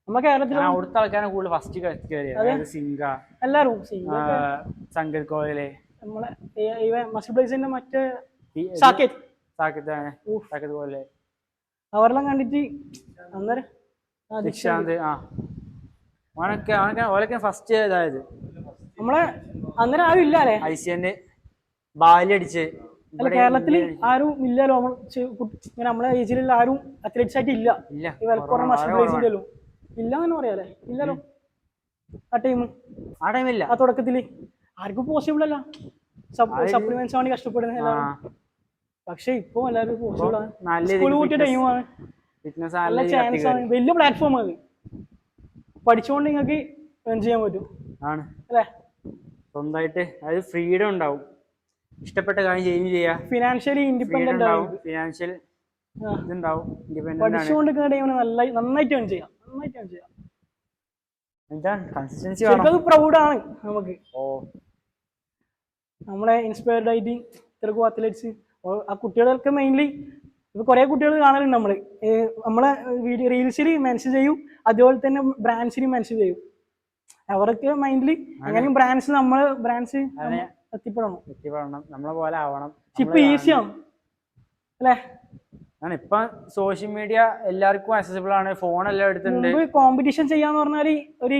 നമ്മുടെ കേരളത്തിൽ. അവിടുത്തെ ആൾക്കാരാണ് കൂടുതൽ ഫസ്റ്റ് എല്ലാരും സംഗീത് കോയിലെ നമ്മളെ മസിൽ ബ്ലേസിന്റെ മറ്റേ സാക്കേത് പോലെ അവരെല്ലാം കണ്ടിട്ട് അന്നേരം ദിക്ഷാന്ത് ഓലൊക്കെ ഫസ്റ്റ് ഇതായത് നമ്മളെ അന്നേരം ആരും ഇല്ല അല്ലേ? ഐസിയന് ബാലടിച്ച് അല്ല കേരളത്തില് ആരും ഇല്ലല്ലോ. ഇങ്ങനെ നമ്മളെ ഏജിലുള്ള ആരും അത്ലറ്റ്സ് ആയിട്ട് ഇല്ല. ഈ വെൽക്കോറ മസ്ബേസിന്റെ ഇല്ല എന്ന് പറയാല്ലേ? ഇല്ലല്ലോ ആ ടൈമില്ല ആ തുടക്കത്തില് ആർക്കും പോസിബിൾ അല്ല. സപ്ലിമെന്റ്സ് വേണ്ടി കഷ്ടപ്പെടുന്ന എല്ലാവരും. പക്ഷെ ഇപ്പൊ എല്ലാവരും പോസിബിൾ ആണ്. സ്കൂൾ കൂട്ടിയ ടൈമാണ്, നല്ല ചാൻസ് ആണ്, വലിയ പ്ലാറ്റ്ഫോം ആണ്. പഠിച്ചുകൊണ്ട് നിങ്ങൾക്ക് ഏൺ ചെയ്യാൻ പറ്റും അല്ലേ? സ്വന്തമായിട്ട് അതായത് ഫ്രീഡം ഉണ്ടാവും, ഇഷ്ടപ്പെട്ട കാര്യം ചെയ്യുകയും ചെയ്യാം, ഫിനാൻഷ്യലി ഇൻഡിപെൻഡന്റ് ആവും, ഫിനാൻഷ്യൽ ഇതുണ്ടാവും, ഇൻഡിപെൻഡന്റ് പഠിച്ചുകൊണ്ട് നന്നായിട്ട് ഏൺ ചെയ്യാം, നന്നായിട്ട് ഏൺ ചെയ്യാം. കൺസിസ്റ്റൻസി പ്രൗഡാണ് നമുക്ക്. നമ്മളെ ഇൻസ്പയർഡ് ആയിട്ട് ഇത്രക്കും അത്ലറ്റ്സ് ആ കുട്ടികളൊക്കെ മെയിൻലി ഇപ്പൊ കുറെ കുട്ടികൾ കാണലുണ്ട്. നമ്മളെ വീഡിയോ റീൽസിൽ മെൻഷൻ ചെയ്യും, അതുപോലെ തന്നെ ബ്രാൻഡ്സിന് മെൻഷൻ ചെയ്യും. അവർക്ക് മൈൻഡില് എങ്ങനെയും ബ്രാൻഡ്സ് എത്തിപ്പെടണം, നമ്മളെ പോലെ ആവണം. ഇപ്പൊ ഈസിയാണ് അല്ലേ? ഇപ്പൊ സോഷ്യൽ മീഡിയ എല്ലാവർക്കും ആക്സസിബിൾ ആണ്, ഫോൺ എല്ലാം എടുത്തിട്ടുണ്ട്. കോമ്പറ്റീഷൻ ചെയ്യാന്ന് പറഞ്ഞാല് ഒരു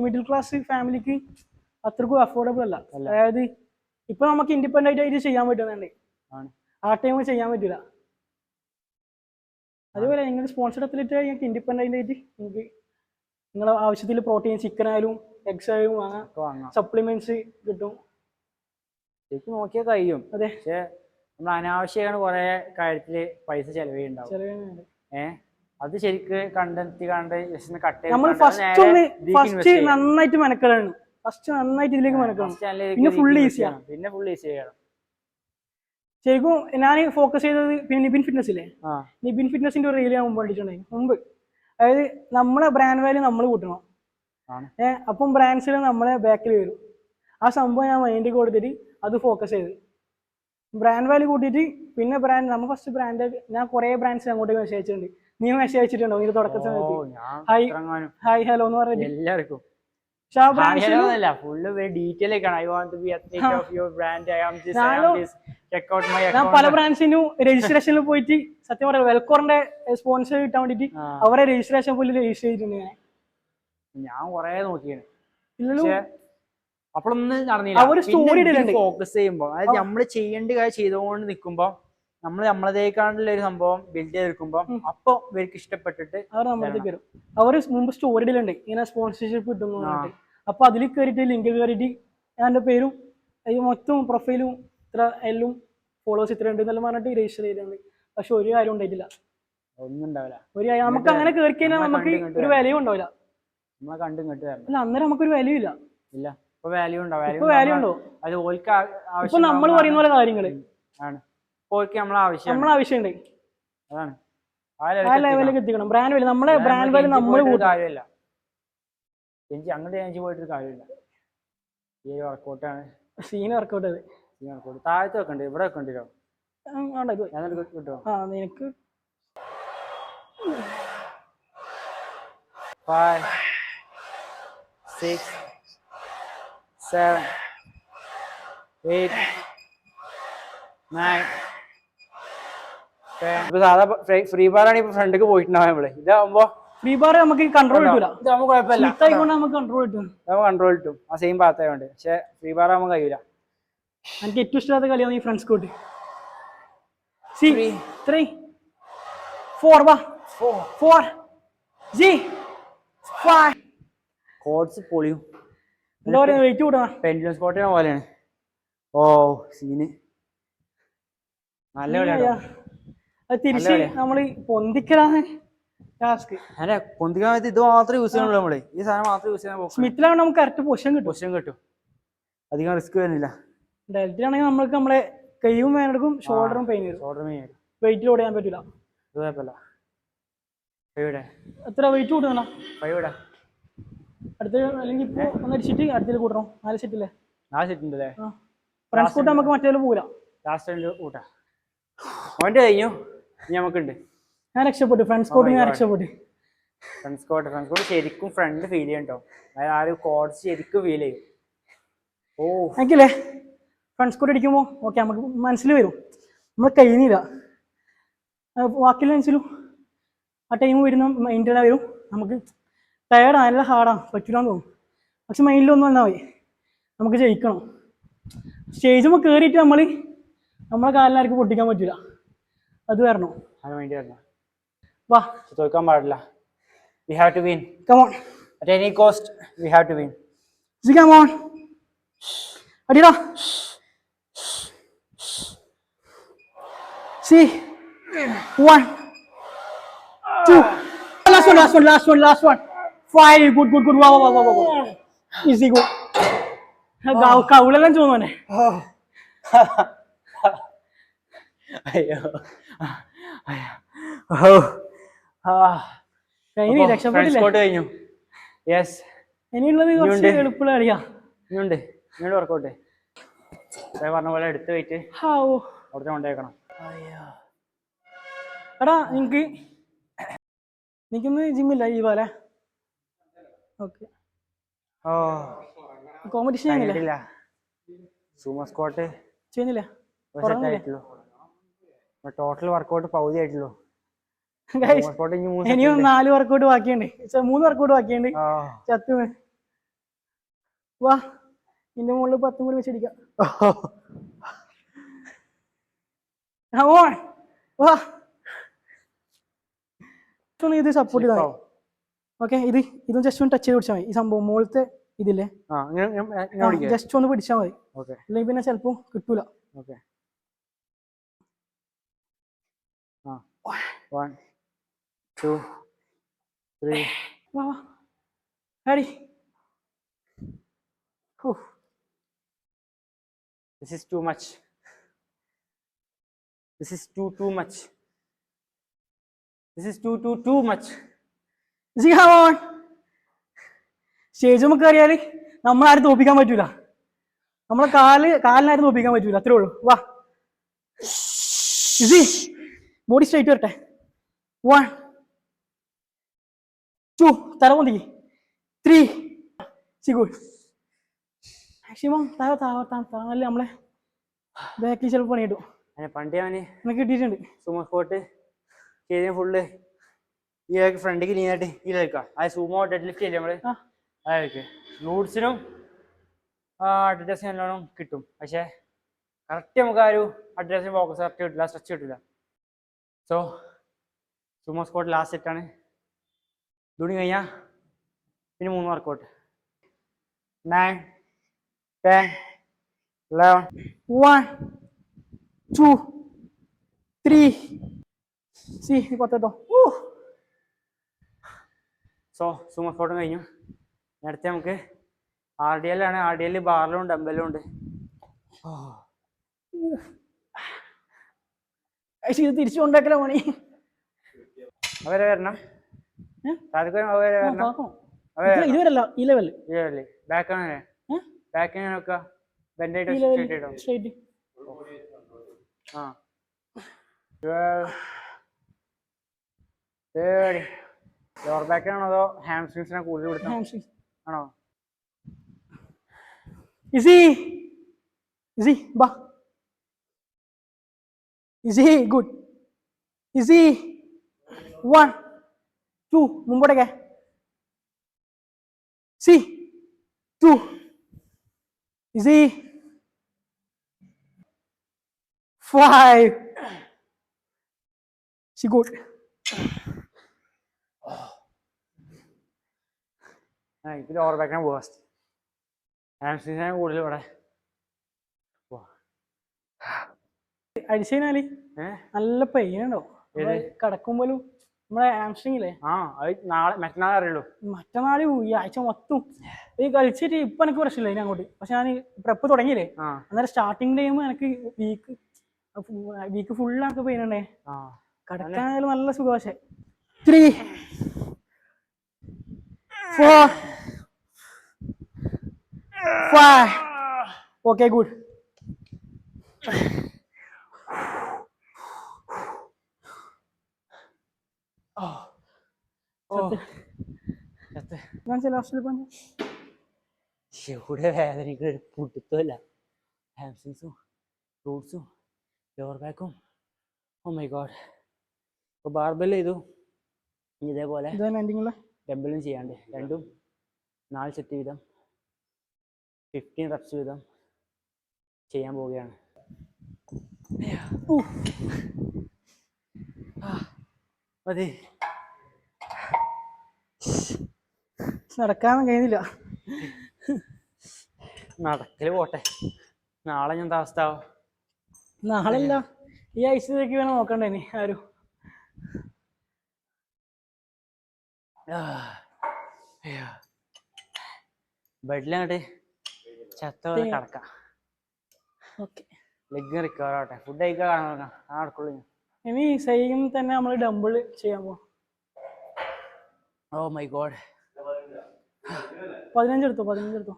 മിഡിൽ ക്ലാസ് ഫാമിലിക്ക് അത്രക്കും അഫോർഡബിൾ അല്ല. അതായത് ഇപ്പൊ നമുക്ക് ഇൻഡിപെൻഡന്റ് ആയിട്ട് ചെയ്യാൻ പറ്റുന്നുണ്ട്, ആ ടൈം ചെയ്യാൻ പറ്റില്ല. അതുപോലെ നിങ്ങൾ സ്പോൺസർഡ് അത്ലറ്റ് ആയി നിങ്ങൾക്ക് ഇൻഡിപെൻഡന്റ് ആയിട്ട് നിങ്ങൾക്ക് നിങ്ങളെ ആവശ്യത്തിൽ പ്രോട്ടീൻ, ചിക്കൻ ആയാലും എഗ്സ് ആയാലും വാങ്ങാം, സപ്ലിമെന്റ്സ് കിട്ടും. ശരിക്കും നോക്കിയാൽ കഴിയും. അതെ, പക്ഷെ നമ്മൾ അനാവശ്യമാണ് കുറെ കാര്യത്തില് പൈസ ചെലവുണ്ടാവും. അത് ശരിക്ക് കണ്ടെത്തി നമ്മൾ ഫസ്റ്റ് നന്നായിട്ട് മെനക്കെടാണ്. ഫസ്റ്റ് നന്നായിട്ട് ഇതിലേക്ക് മെനക്കണം, പിന്നെ ഫുൾ ഈസിയാണ്. ശരിക്കും ഞാൻ ഫോക്കസ് ചെയ്തത് പിന്നെ നിബിൻ ഫിറ്റ്നസ് ഇല്ലേ, നിബിൻ ഫിറ്റ്നസിന്റെ ഒരു റീൽ ഞാൻ മുമ്പ് കണ്ടിട്ടുണ്ടായി. മുമ്പ് അതായത് നമ്മളെ ബ്രാൻഡ് വാല്യൂ നമ്മൾ കൂട്ടണം. അപ്പം ബ്രാൻഡ്സിൽ നമ്മളെ ബാക്കിൽ വരും. ആ സംഭവം ഞാൻ മൈൻഡിൽ കൊടുത്തിട്ട് അത് ഫോക്കസ് ചെയ്ത് ബ്രാൻഡ് വാല്യൂ കൂട്ടിയിട്ട് പിന്നെ നമ്മൾ ഫസ്റ്റ് ബ്രാൻഡ് ഞാൻ കുറെ ബ്രാൻഡ്സ് അങ്ങോട്ട് മെസ്സേജ് അയച്ചിട്ടുണ്ട്. നീ മെസ്സേജ് അയച്ചിട്ടുണ്ടോ ഇതിന്റെ തുടക്ക സമയത്ത്? ഹായ് ഹലോ എന്ന് പറഞ്ഞിട്ട് എല്ലാവർക്കും. ഞാൻ പല ബ്രാൻഡ്സിനും രജിസ്ട്രേഷനിൽ പോയിട്ട് സത്യം പറയാം വെൽക്കോറിന്റെ സ്പോൺസർ കിട്ടാൻ വേണ്ടിട്ട് അവരെ രജിസ്ട്രേഷൻ പോലും രജിസ്റ്റർ ചെയ്തിട്ടുണ്ട്. ഞാൻ കൊറേ നോക്കിയാണ്, അപ്പോഴൊന്നും നടന്നില്ല. ഫോക്കസ് ചെയ്യുമ്പോ അതായത് നമ്മള് ചെയ്യേണ്ട കാര്യം ചെയ്തുകൊണ്ട് നിൽക്കുമ്പോ നമ്മളതേക്കാണ്ടുള്ള ഒരു സംഭവം ബിൽഡ് ചെയ്തെടുക്കുമ്പോ അപ്പൊ ഇവർക്ക് ഇഷ്ടപ്പെട്ടിട്ട് അവർ മുമ്പ് സ്റ്റോറി ഇടലുണ്ട് ഇങ്ങനെ സ്പോൺസർഷിപ്പ് കിട്ടുന്നു. അപ്പൊ അതിൽ കയറിയിട്ട് ലിങ്ക് കയറിയിട്ട് എന്റെ പേരും മൊത്തം പ്രൊഫൈലും ഇത്ര എല്ലാം ഫോളോവേഴ്സ് ഇത്ര ഉണ്ട് എന്നെല്ലാം പറഞ്ഞിട്ട് രജിസ്റ്റർ ചെയ്തിട്ടുണ്ട്. പക്ഷെ ഒരു കാര്യം ഉണ്ടായിട്ടില്ല, ഒന്നും ഉണ്ടാവില്ല. ഒരു കാര്യം നമുക്ക് അങ്ങനെ കയറി കഴിഞ്ഞാൽ നമുക്ക് ഒരു വിലയും ഉണ്ടാവില്ല. അല്ല അന്നേരം നമുക്കൊരു വാല്യൂ ഇല്ല. ഇപ്പൊ വാല്യൂ ഉണ്ടോ? ഇപ്പൊ നമ്മൾ പറയുന്ന പോലെ കാര്യങ്ങള് നമ്മളെ ആവശ്യമുണ്ട്, അതാണ് ആ ലെവലിലേക്ക് എത്തിക്കണം. ബ്രാൻഡ് വാല്യൂ നമ്മളെ ബ്രാൻഡ് വാല്യൂ നമ്മൾ കാര്യമില്ല. എനിക്ക് അങ്ങോട്ട് പോയിട്ടൊരു കാര്യമില്ല. ഈ വർക്കൗട്ടാണ് സീൻ വർക്കൗട്ട്. താഴത്ത് വെക്കണ്ടേ, ഇവിടെ വെക്കണ്ടോ? കിട്ടോ? നിനക്ക് 5 6 7 8 9 10. സാധാ ഫ്രീ ബാർ ആണ് ഇപ്പൊ ഫ്രണ്ടിക്ക് പോയിട്ടുണ്ടാവും. നമ്മള് ഇതാവുമ്പോ ഫ്രീ ബാർ നമുക്ക് കൺട്രോൾ കിട്ടൂല. നമുക്ക് കൺട്രോൾ കിട്ടും ആ സെയിം ഭാഗത്തായോണ്ട്. പക്ഷെ ഫ്രീ ബാർ ആവുമ്പോൾ കഴിയൂല. എനിക്ക് ഏറ്റവും ഇഷ്ടമാത്ത കളിയാണ് ഈ ഫ്രണ്ട്സ് കോട്ട്. 3 4 4 5 കോട്സ് പൊളിയും. എന്താ പറയുക, വെയിറ്റ് കൂട്ടാ പെൻഡുലം സ്കോട്ടിനെ പോലെയാണ്. ഓ സീന് നല്ല കളിയാ. തിരിച്ച് നമ്മള് പൊന്തിക്കലാണ് ടാസ്ക്. അല്ല പൊന്തിക്കാൻ ഇത് മാത്രമേ യൂസ് ചെയ്യാനുള്ളൂ. നമ്മള് ഈ സാധനം മാത്രമേ യൂസ് ചെയ്യാൻ. സ്മിത്തിലാണ് നമുക്ക് കറക്റ്റ് പൊസിഷൻ കിട്ടും. അധികം റിസ്ക് വരുന്നില്ല. ഡെൽറ്റയാണെങ്കിൽ നമ്മൾക്ക് നമ്മളെ കൈയും വേനെടുക്കും, ഷോൾഡറും പെയിൻ വരും. വെയിറ്റ് ലോഡ് ചെയ്യാൻ പറ്റില്ല. എത്ര വെയിറ്റ് കൂട്ടണം അടുത്ത? അല്ലെങ്കിൽ ഇപ്പൊ ഒന്ന് അടിച്ചിട്ട് അടുത്തത് കൂട്ടണം. 4 സെറ്റ് അല്ലേ? ഫ്രണ്ട്സ് കൂട്ട് നമുക്ക് മറ്റേ പോരാ. അവന്റെ കഴിഞ്ഞു, നമുക്കുണ്ട്. ഞാൻ രക്ഷപ്പെട്ടു. ഫ്രണ്ട്സ് കോട്ട് ഞാൻ രക്ഷപ്പെട്ടു. ഫ്രണ്ട്സ് കോട്ട് ശരിക്കും ഫ്രണ്ട് ഫീൽ ചെയ്യണ്ടോ? അതായത് ആ ഒരു കോഡ് ശരിക്കും ഫീൽ ചെയ്യും. എനിക്കില്ലേ ഫ്രണ്ട്സ് കോട്ട് അടിക്കുമ്പോ ഓക്കെ നമുക്ക് മനസ്സിൽ വരും, നമ്മൾ കഴിയുന്നില്ല. വാക്കിൽ മനസ്സിലും ആ ടൈം വരുന്ന മൈൻഡിൽ വരും നമുക്ക് ടയർഡാണ്, നല്ല ഹാർഡാണ്, പറ്റൂലെന്ന് തോന്നും. പക്ഷെ മൈൻഡിലൊന്നും വന്നാൽ മതി, നമുക്ക് ജയിക്കണം. സ്റ്റേജുമ്പോൾ കയറിയിട്ട് നമ്മളെ കാലിനാർക്ക് പൊട്ടിക്കാൻ പറ്റില്ല, അത് വരണം. അത് മൈൻഡ് വരണം. വാ, തോൽക്കാൻ പാടില്ല. We have to win. Come on. At any cost, we have to win. Come on. അടിടാ. See. 1, 2. Last one. 5. Good. Wow. Easy, good. കൗളെല്ലാം ചോന്നോനെ. അയ്യോ. കഴിഞ്ഞു. യെസ്. ഇനിയുള്ളത് കുറച്ച് എളുപ്പമുള്ള കളിയാ. ഇനിയുണ്ട് വർക്കൗട്ട്. പറഞ്ഞ പോലെ എടുത്ത് വെയിറ്റ് അവിടുത്തെ കൊണ്ടേക്കണം. എടാ നിനക്കിന്ന് ജിമ്മില്ല ഈ പോലെ? ഓക്കെ. കോമ്പറ്റീഷൻ ചെയ്യുന്നില്ല? സൂമോ സ്ക്വാട്ട് ചെയ്യുന്നില്ല? ടോട്ടൽ വർക്കൗട്ട് പകുതി ആയിട്ടുള്ളൂ. ഇനിയും 4 വർക്കൗട്ട് ബാക്കിയുണ്ട്, 3 വർക്കൗട്ട് ബാക്കിയുണ്ട്. ചത്തു വാ, നിന്റെ മുകളിൽ 10 കൂടി വെച്ചടിക്കാം. വാ, ഇത് സപ്പോർട്ട് ചെയ്താൽ മതി. ഓക്കെ, ഇതും ജസ്റ്റ് ഒന്ന് ടച്ച് ചെയ്ത് പിടിച്ചാൽ മതി. ഈ സംഭവം മുകളിലത്തെ ഇതില്ലേ, ജസ്റ്റ് ഒന്ന് പിടിച്ചാൽ മതി, അല്ലെങ്കിൽ പിന്നെ ചിലപ്പോ കിട്ടൂല. 1, 2, 3. വാ ready. This is too much. This is too much. This is too much. Come on. Stage നമുക്ക് അറിയാല് നമ്മളാരും തോപ്പിക്കാൻ പറ്റൂല, നമ്മളെ കാലിനാരും തോപ്പിക്കാൻ പറ്റൂല, അത്രേ ഉള്ളൂ. വാ, ബോഡി സ്ട്രൈറ്റ് വരട്ടെ. 1, 2, തല പൊന്തിക്ക്. 3. ഗുഡ്. മാക്സിമം താഴെ നമ്മളെ ബാക്കിൽ ചിലപ്പോൾ പണി കിട്ടും. പണ്ട് എനിക്ക് കിട്ടിയിട്ടുണ്ട്. സൂമോ സ്ക്വാട്ട് ചെയ്ത ഫുള്ള് ഈ ഫ്രണ്ടിക്ക് നീങ്ങിട്ട് ഇതിലേക്കാം. അത് സൂമോ ഡെഡ് ലിഫ്റ്റ് ചെയ്യില്ലേ നമ്മള്, അതൊക്കെ ഗ്ലൂട്സിനും അഡ്രസ്സിനും എല്ലാം കിട്ടും. പക്ഷെ കറക്റ്റ് നമുക്ക് ആ ഒരു അഡ്രസ്സിന് ഫോക്കസ് കറക്റ്റ് കിട്ടില്ല, സ്ട്രെച്ച് കിട്ടില്ല. സോ സൂമോ സ്ക്വാട്ട് ലാസ്റ്റ് സെറ്റാണ്. ഇതുകൂടി കഴിഞ്ഞാൽ പിന്നെ 3 വർക്കൗട്ട്. 9, 10, 11. 1, 2, 3. പത്തോ. സോ സൂമോ സ്ക്വാട്ടും കഴിഞ്ഞു. അടുത്ത നമുക്ക് RDL ആണ്. RDL ബാറിലും ഡംബലും ഉണ്ട്. തിരിച്ചു കൊണ്ടാക്കല പണി. അവരെ വരണം, ഇതുവരല്ല ഈ ലെവല്. ബാക്കാണ് നോക്കുക. ബെൻഡായിട്ട് ലോവർ ബാക്കിനാണോ അതോ ഹാംസ്ട്രിങ്സിനാണ് കൂടുതൽ കൊടുത്തത്? ആണോ? Easy, ba. Easy, good. Easy. 1, 2, മുമ്പോട്ടേക്ക്. 2. Easy. 5. Good. ഇത് ലോവർ ബാക്കിനാണ് വേസ്റ്റ്. ഹാംസ്ട്രിങ്സിനാണ് കൂടുതൽ ഇവിടെ. അടിച്ചാല് നല്ല പെയിൻ ഉണ്ടാവും കിടക്കുമ്പോഴും. നമ്മളെ ഹാംസ്ട്രിങ് ഇല്ലേ, മറ്റന്നാളെ അറിയുള്ളൂ. മറ്റന്നാള് ഈ ആഴ്ച മൊത്തം ഈ കളിച്ചിട്ട് ഇപ്പൊ എനിക്ക് പ്രശ്നമില്ല ഇനി അങ്ങോട്ട്. പക്ഷെ ഞാൻ പ്രെപ്പ് തുടങ്ങിയില്ലേ, അന്നേരം സ്റ്റാർട്ടിങ് ടൈം എനിക്ക് വീക്ക് ഫുള്ള് എനിക്ക് പെയിൻ ഉണ്ടേ. കിടക്കാനായാലും നല്ല സുഖം. പക്ഷെ 3, 4, 5. Okay, good. ഇവിടെ വേദനയ്ക്ക് ഒരു പുടുത്തല്ല. ഹാംസ്ട്രിങ്സും ഗ്ലൂട്സും ലോവർ ബാക്കും. Oh my god. ഇപ്പോൾ ബാർബെൽ ചെയ്തു, ഇനി ഇതേപോലെ ഇതാണ് എൻഡിങ്ങുള്ള ഡംബലും ചെയ്യാണ്ട് രണ്ടും 4 സെറ്റ് വീതം 15 റെപ്സ് വീതം ചെയ്യാൻ പോവുകയാണ്. മതി, നടക്കാൻ കഴിയുന്നില്ല. നടക്കല് പോട്ടെ, നാളെ ഞാൻ അവസ്ഥ ആവും. നാളല്ല, ഈ ആഴ്ചത്തേക്ക് വേണം നോക്കണ്ടേനി ആരും. ബെഡിലങ്ങോട്ട് ചത്ത പോലെ കിടക്കാം. ഓക്കെ, ലെഗ് റിക്കവർ ആവട്ടെ, ഫുഡ് കഴിക്കാൻ നടക്കുള്ളൂ. ഇനി സെയിം തന്നെ നമ്മൾ ഡംബിൾ ചെയ്യാൻ പോവാം. ഓ മൈ ഗോഡ്, 15 എടുത്തോ.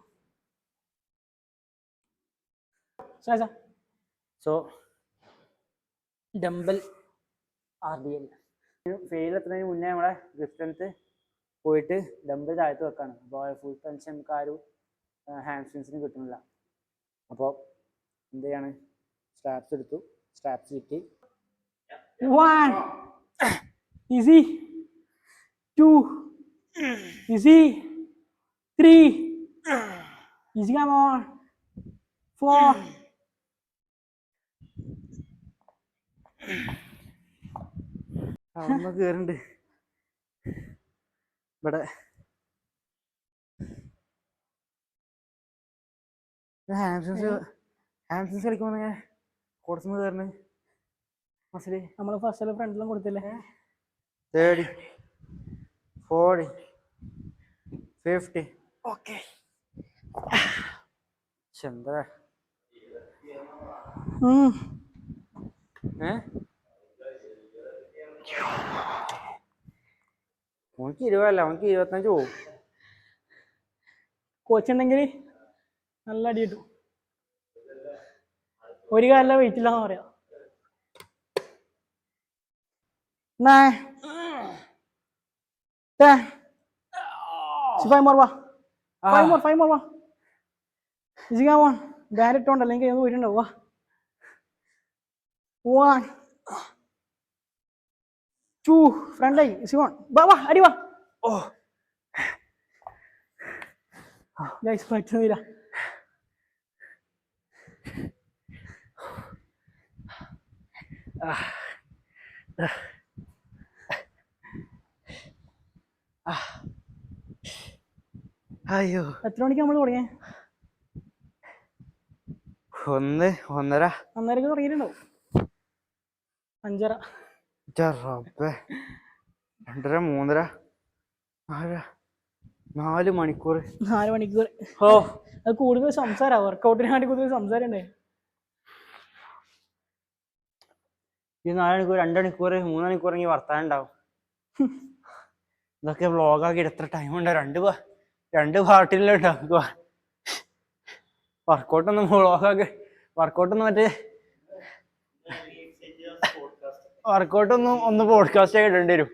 സോ ഡംബൽ RDL ഫെയിൽ എത്തുന്നതിന് മുന്നേ നമ്മളെ ഡിസ്റ്റൻസ് പോയിട്ട് ഡംബൽ താഴത്ത് വെക്കാണ്. അപ്പോൾ ഫുൾ ടെൻഷൻ നമുക്ക് ആരും ഹാൻഡ്സ്ട്രിങ്സിന് കിട്ടുന്നില്ല. അപ്പോൾ എന്ത് ചെയ്യാണ്, സ്ട്രാപ്സ് എടുത്തു, സ്ട്രാപ്സ് കിട്ടി. 1 easy, 2 easy, 3 easy, come on, 4 അമ്മ കയറുന്നുണ്ട് ഇവിടെ. ഹാൻഡ്സ്ട്രിങ്സ് കളിക്കുമ്പോൾ ഇങ്ങനെ കുറച്ച് കയറുന്നത് മസില്. നമ്മൾ ഫസ്റ്റ് ഫ്രണ്ടിലും കൊടുത്തില്ലേ? 30 40 50. ഓക്കെ, എന്താ ഓനക്ക് 20 അല്ല, ഓനക്ക് 25 പോവും. കോച്ച് ഉണ്ടെങ്കിൽ നല്ല അടി കിട്ടും. ഒരു കാലിലെ വെയിറ്റ് ഇല്ലാന്ന് പറയാം. 9 10 5 more, 5 more. Easy, come on. Band ഇട്ടോണ്ട് അല്ലെങ്കിൽ ഒന്ന് വരുന്നുണ്ടാവും. 1 2 ഫ്രണ്ടായി. Easy on. വാ അടി വാ. ഓ ഗൈസ്, പറ്റുന്നില്ല. അയ്യോ, എത്ര മണിക്ക് നമ്മൾ തുടങ്ങിയ? 1:30 തുടങ്ങിയിട്ടുണ്ടാവും. 5:30 2:30 3:30 4 മണിക്കൂർ. 4 മണിക്കൂർ. ഓ, അത് കൂടുതൽ സംസാരം, വർക്കൗട്ടിനെ വേണ്ടി കൂടുതൽ സംസാരം ഉണ്ട്. ഈ 4 മണിക്കൂർ 2 മണിക്കൂർ 3 മണിക്കൂർ ഈ വർത്താനം ഉണ്ടാവും. ഇതൊക്കെ വ്ളോഗാക്കി എത്ര ടൈം ഉണ്ടാവും? 2 പാർട്ടിലുണ്ടാക്കുക. വർക്കൗട്ടൊന്നും വ്ളോഗാക്കി വർക്കൗട്ടൊന്നും ഒന്ന് പോഡ്കാസ്റ്റ് ആയി ഇടേണ്ടി വരും.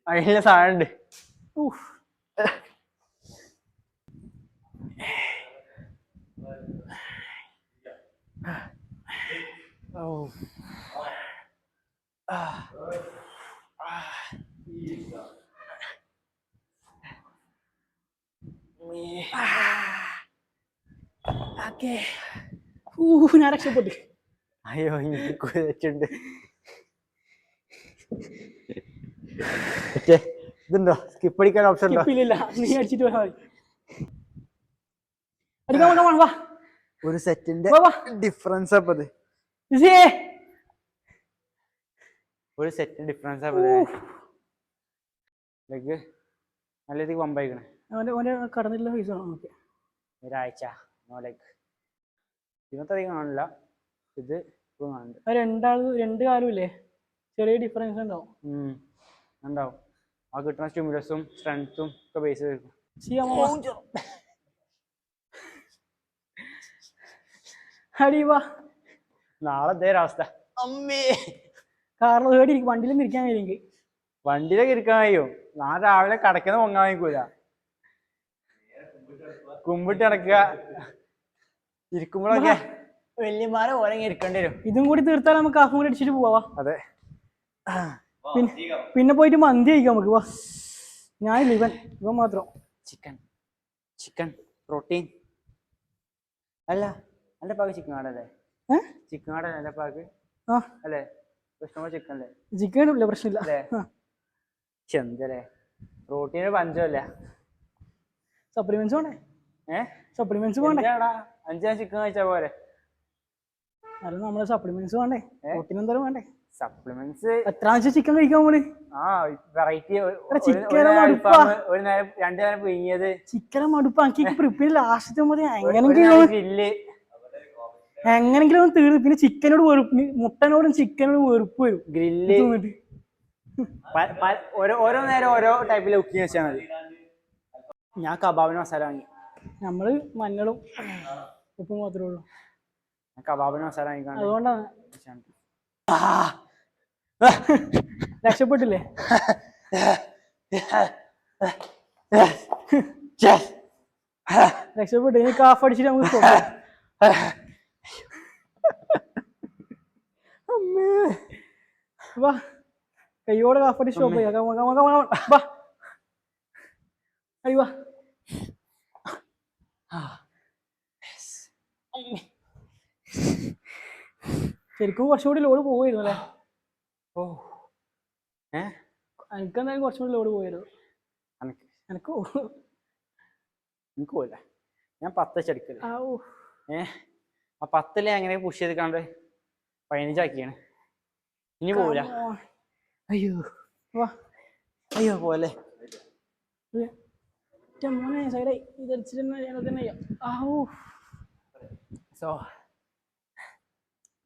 അതിനുള്ള സാധനം ഉണ്ട്. ഞാൻ രക്ഷപ്പെട്ടു. അയ്യോ, എനിക്ക് കുഴച്ചുണ്ട്. ഇതുണ്ടോ സ്കിപ്പ് അടിക്കാൻ ഓപ്ഷൻ ഉണ്ടോ? ഇല്ല, നീ അടിച്ചിട്ട് പോയാൽ മതി. വാ, ഒരു സെറ്റിന്റെ ഡിഫറൻസ് അപ്പത്. ഒരു സെറ്റ് ഡിഫറൻസ് ലെഗ് നല്ല രീതിക്ക് പമ്പായിക്കണേ. കടന്നിട്ടുള്ള പൈസ ഒരാഴ്ച നോ ലെഗ്. ഇന്നത്തെ അധികം കാണില്ല, ഇത് ഇപ്പോൾ കാണുന്നുണ്ട്. 2 കാലും ഇല്ലേ, ചെറിയ ഡിഫറൻസ് ഉണ്ടാവും. ആ കിട്ടുന്ന സ്റ്റിമുലസും സ്ട്രെങ്ത്തും ഒക്കെ ബേസ് ചെയ്തിരിക്കും. നാളെ ഇതേ അവസ്ഥ. അമ്മേ, കാരണം വണ്ടിയിലൊന്നും ഇരിക്കാൻ കഴിയും. വണ്ടിയിലൊക്കെ ഇരിക്കാൻ കഴിയും. ഞാൻ രാവിലെ കടക്കുന്ന പൊങ്ങാൻ കഴിക്കൂല. കുമ്പിട്ട് കിടക്കുക, ഇരിക്കുമ്പോഴൊക്കെ വല്യമാരെ പോലെ ഇരിക്കേണ്ടി വരും. ഇതും കൂടി തീർത്താൽ നമുക്ക് ഹാഫും കൂടി അടിച്ചിട്ട് പോവാ. അതെ, പിന്നെ പോയിട്ട് മന്തി കഴിക്കാം നമുക്ക്. വാ, ഞാനില്ല, ഇവൻ മാത്രം. ചിക്കൻ പ്രോട്ടീൻ അല്ല എൻ്റെ പാക്ക് ചിക്കൻ ആടല്ലേ? ചിക്കൻ ആടല്ലേ എൻ്റെ പാക്ക്? ആ അല്ലേ? ഇഷ്ടംപോലെ ചിക്കൻ അല്ലേ? ചിക്കൻ ഇല്ല, പ്രശ്നമില്ല. എന്തല്ലേ പ്രോട്ടീന് പഞ്ചമല്ല. സപ്ലിമെന്റ്സ് വേണ്ടേ? സപ്ലിമെന്റ്സ് വേണ്ടേ? 5 ചിക്കൻ കഴിച്ചാ പോരെ? അത് നമ്മള് സപ്ലിമെന്റ്സ് വേണ്ടേ? പ്രോട്ടീൻ എന്തായാലും വേണ്ടേ? സപ്ലിമെന്റ്സ് എത്ര ചിക്കൻ കഴിക്കാൻ പോണേ? വെറൈറ്റി. ചിക്കനെ മടുപ്പാ. ഒരു നേരം 2 നേരം പിഴിഞ്ഞത് ചിക്കനെ മടുപ്പാ. എനിക്ക് പ്രിപ്പയർ ലാസ്റ്റ് മതി. എങ്ങനെങ്കിലും തീർന്നു. പിന്നെ ചിക്കനോട് വെറുപ്പ്, മുട്ടനോടും ചിക്കനോടും വെറുപ്പ് വരും. ഗ്രില്ല് ഓരോ നേരം ഓരോ ടൈപ്പിൽ കുക്കിങ് വെച്ചാൽ മതി. ഞാൻ കബാബിന് മസാല വാങ്ങി. നമ്മള് മഞ്ഞളും ഉപ്പും മാത്രമേ ഉള്ളൂ. കബാബിന് മസാല വാങ്ങിക്കാണ്ട് അതുകൊണ്ടാണ് രക്ഷപ്പെട്ടില്ലേ? രക്ഷപ്പെട്ടു. ഇനി കാഫ് അടിച്ചിട്ട് നമുക്ക് വാ, കയ്യോടെ കാഫ് അടിച്ച് സ്റ്റോപ്പ് ചെയ്യാം. വാ, അയ്യോ വാ. ശരിക്കും കുറച്ചുകൂടി ലോഡ് പോയിരുന്നു അല്ലേ? എനിക്കെന്തായാലും കുറച്ചുകൂടി ലോഡ് പോയിരുന്നു. എനിക്ക് പോയില്ല. ഞാൻ 10 വെച്ചെടുക്കില്ല. ആ 10 എങ്ങനെ പുഷ് ചെയ്തിക്കാണ്ട് 15 ആക്കിയാണ്. ഇനി പോവില്ല. അയ്യോ വാ, അയ്യോ പോലെ സൈഡായി. സോ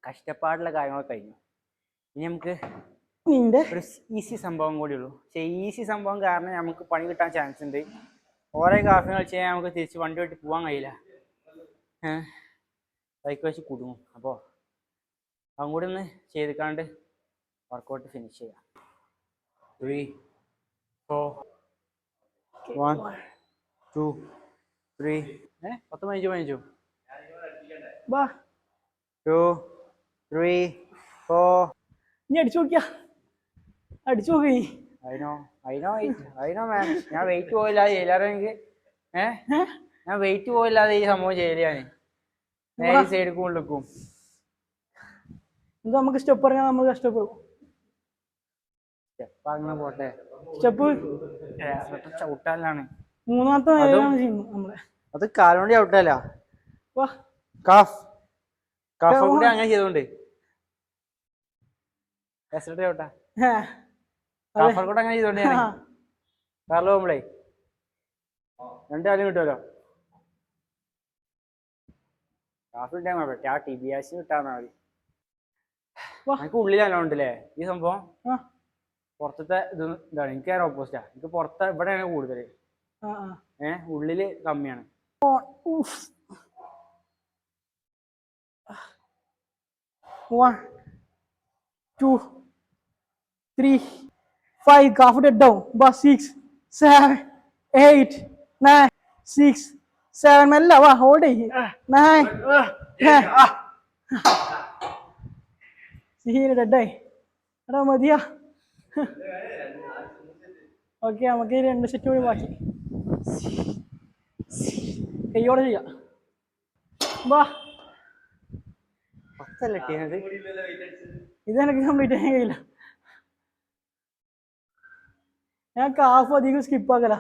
കഷ്ടപ്പാടുള്ള കാര്യങ്ങളൊക്കെ കഴിഞ്ഞു. ഇനി നമുക്ക് ഒരു ഈസി സംഭവം കൂടി ഉള്ളൂ. പക്ഷേ ഈസി സംഭവം കാരണം നമുക്ക് പണി കിട്ടാൻ ചാൻസ് ഉണ്ട്. ഓരോ കാഫി കളിച്ച് കഴിഞ്ഞാൽ നമുക്ക് തിരിച്ച് വണ്ടി വിട്ട് പോകാൻ കഴിയില്ല. ബൈക്ക് വെച്ച് കുടുങ്ങും. അപ്പോൾ അതും കൂടി ഒന്ന് ചെയ്തിക്കാണ്ട് വർക്കൗട്ട് ഫിനിഷ് ചെയ്യാം. 3 4 1 2 3 10 വാ 2 3 4. നീ അടിച്ചു നോക്കിയാ? അടിച്ചു നോക്കി. അതിനോ മാം, ഞാൻ വെയിറ്റ് പോയില്ലാതെ ചെയ്യില്ലാതെ എനിക്ക് ഞാൻ വെയിറ്റ് പോയില്ലാതെ ഈ സംഭവം ചെയ്യലാണ്. നേരെ സൈഡ് കൊണ്ടിരിക്കും. എന്താ നമുക്ക് സ്റ്റെപ്പ് പറഞ്ഞാൽ നമ്മൾ കഷ്ടപ്പെടും. സ്റ്റെപ്പ് അങ്ങനെ പോട്ടെ. സ്റ്റെപ്പ് ചവിട്ടാലാണ്. മൂന്നാമത്തെ നമ്മളെ അത് കാലുകൊണ്ട് ചവിട്ടല്ല. കാഫ് കൂടി അങ്ങനെ ചെയ്തോണ്ട് ചവിട്ടാ. കാഫർക്കൂടെ അങ്ങനെ ചെയ്തോണ്ട് ഞാൻ കാറിൽ പോകുമ്പോഴേ 2 കാലും കിട്ടുമല്ലോ. കാഫ് കിട്ടാൻ കുഴപ്പമില്ല. ആ ടിബിയാസ് കിട്ടാൻ മതി. എനിക്ക് ഉള്ളിലല്ലോ ഉണ്ടല്ലേ ഈ സംഭവം. പുറത്തത്തെ ഇത് ഇതാണ്. എനിക്ക് നേരെ ഓപ്പോസിറ്റാ. എനിക്ക് പുറത്ത് ഇവിടെയാണ് കൂടുതൽ. ഉള്ളില് കമ്മിയാണ്. 1 2 3 5. Calf dead down. 6 7 8 9 6 7. മെല്ലെ വാ, ഹോൾഡ് ചെയ്യ്. 9 10. ഡെഡായി. എടാ മതിയാ. ഓക്കെ, നമുക്ക് 2 സെറ്റ് കൂടി ബാക്കി. കയ്യോടെ ചെയ്യാം. വാ, ഇത് എനിക്ക് കംപ്ലീറ്റ് ചെയ്യാൻ കഴിയില്ല. ഞാൻ കാഫ് അധികം സ്കിപ്പ് ആക്കല.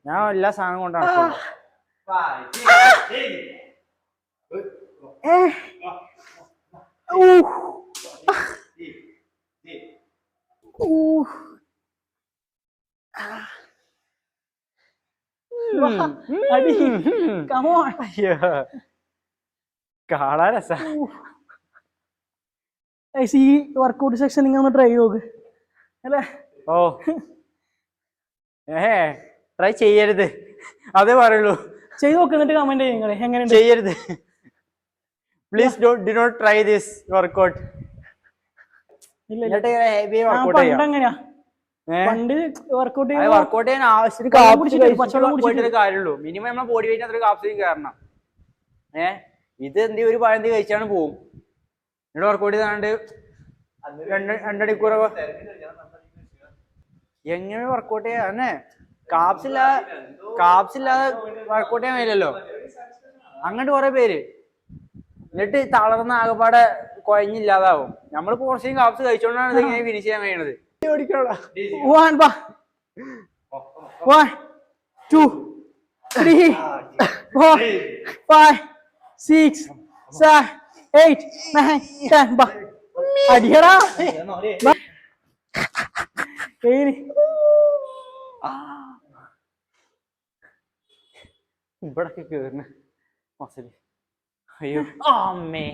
ഞാൻ എല്ലാ സാധനം കൊണ്ടാണ്. കാണാൻ രസാ. ഈ വർക്കൗട്ട് സെക്ഷൻ നിങ്ങൾ ഒന്ന് ട്രൈ നോക്ക് അല്ലേ? ട്രൈ ചെയ്യരുത്, അതേ പറയുള്ളൂ. ചെയ്ത് നോക്കുന്നിട്ട് കമന്റ് ചെയ്യുക എങ്ങനെ ചെയ്യരുത്. Please do not try this workout. അങ്ങനെയാ പണ്ട് വർക്കൗട്ട് വർക്കൗട്ട് ചെയ്യാൻ ആവശ്യത്തിന് വെള്ളം കാപ്സ് കുടിച്ചിട്ട് പച്ചവെള്ളം പോയിട്ടേ കാര്യമുള്ളൂ. മിനിമം നമ്മളെ ബോഡി വെയിറ്റ് അത്ര കാപ്സിൽ കയറണം. ഇത് എന്തെങ്കിലും ഒരു പഴം കഴിച്ചാണ് പോവും. എന്നിട്ട് വർക്കൗട്ട് ചെയ്താണ്ട് രണ്ടടിക്കൂറ എങ്ങനെ വർക്കൗട്ട് ചെയ്യാ തന്നെ കാപ്സ് ഇല്ലാതെ വർക്കൗട്ട് ചെയ്യാൻ കഴിയില്ലല്ലോ. അങ്ങോട്ട് കുറെ പേര് എന്നിട്ട് തളർന്ന ആകെപ്പാടെ കുഴഞ്ഞില്ലാതാവും. നമ്മൾ കുറച്ചും കാപ്സ് കഴിച്ചോണ്ടാണ് ഇത് ഇങ്ങനെ ഫിനിഷ് ചെയ്യാൻ കഴിയണത്. 1 1 2 3 4 5 6 7 8 9 10 അടിയടാ ഇവിടൊക്കെ കേറുന്ന മസില്. അയ്യോ അമ്മേ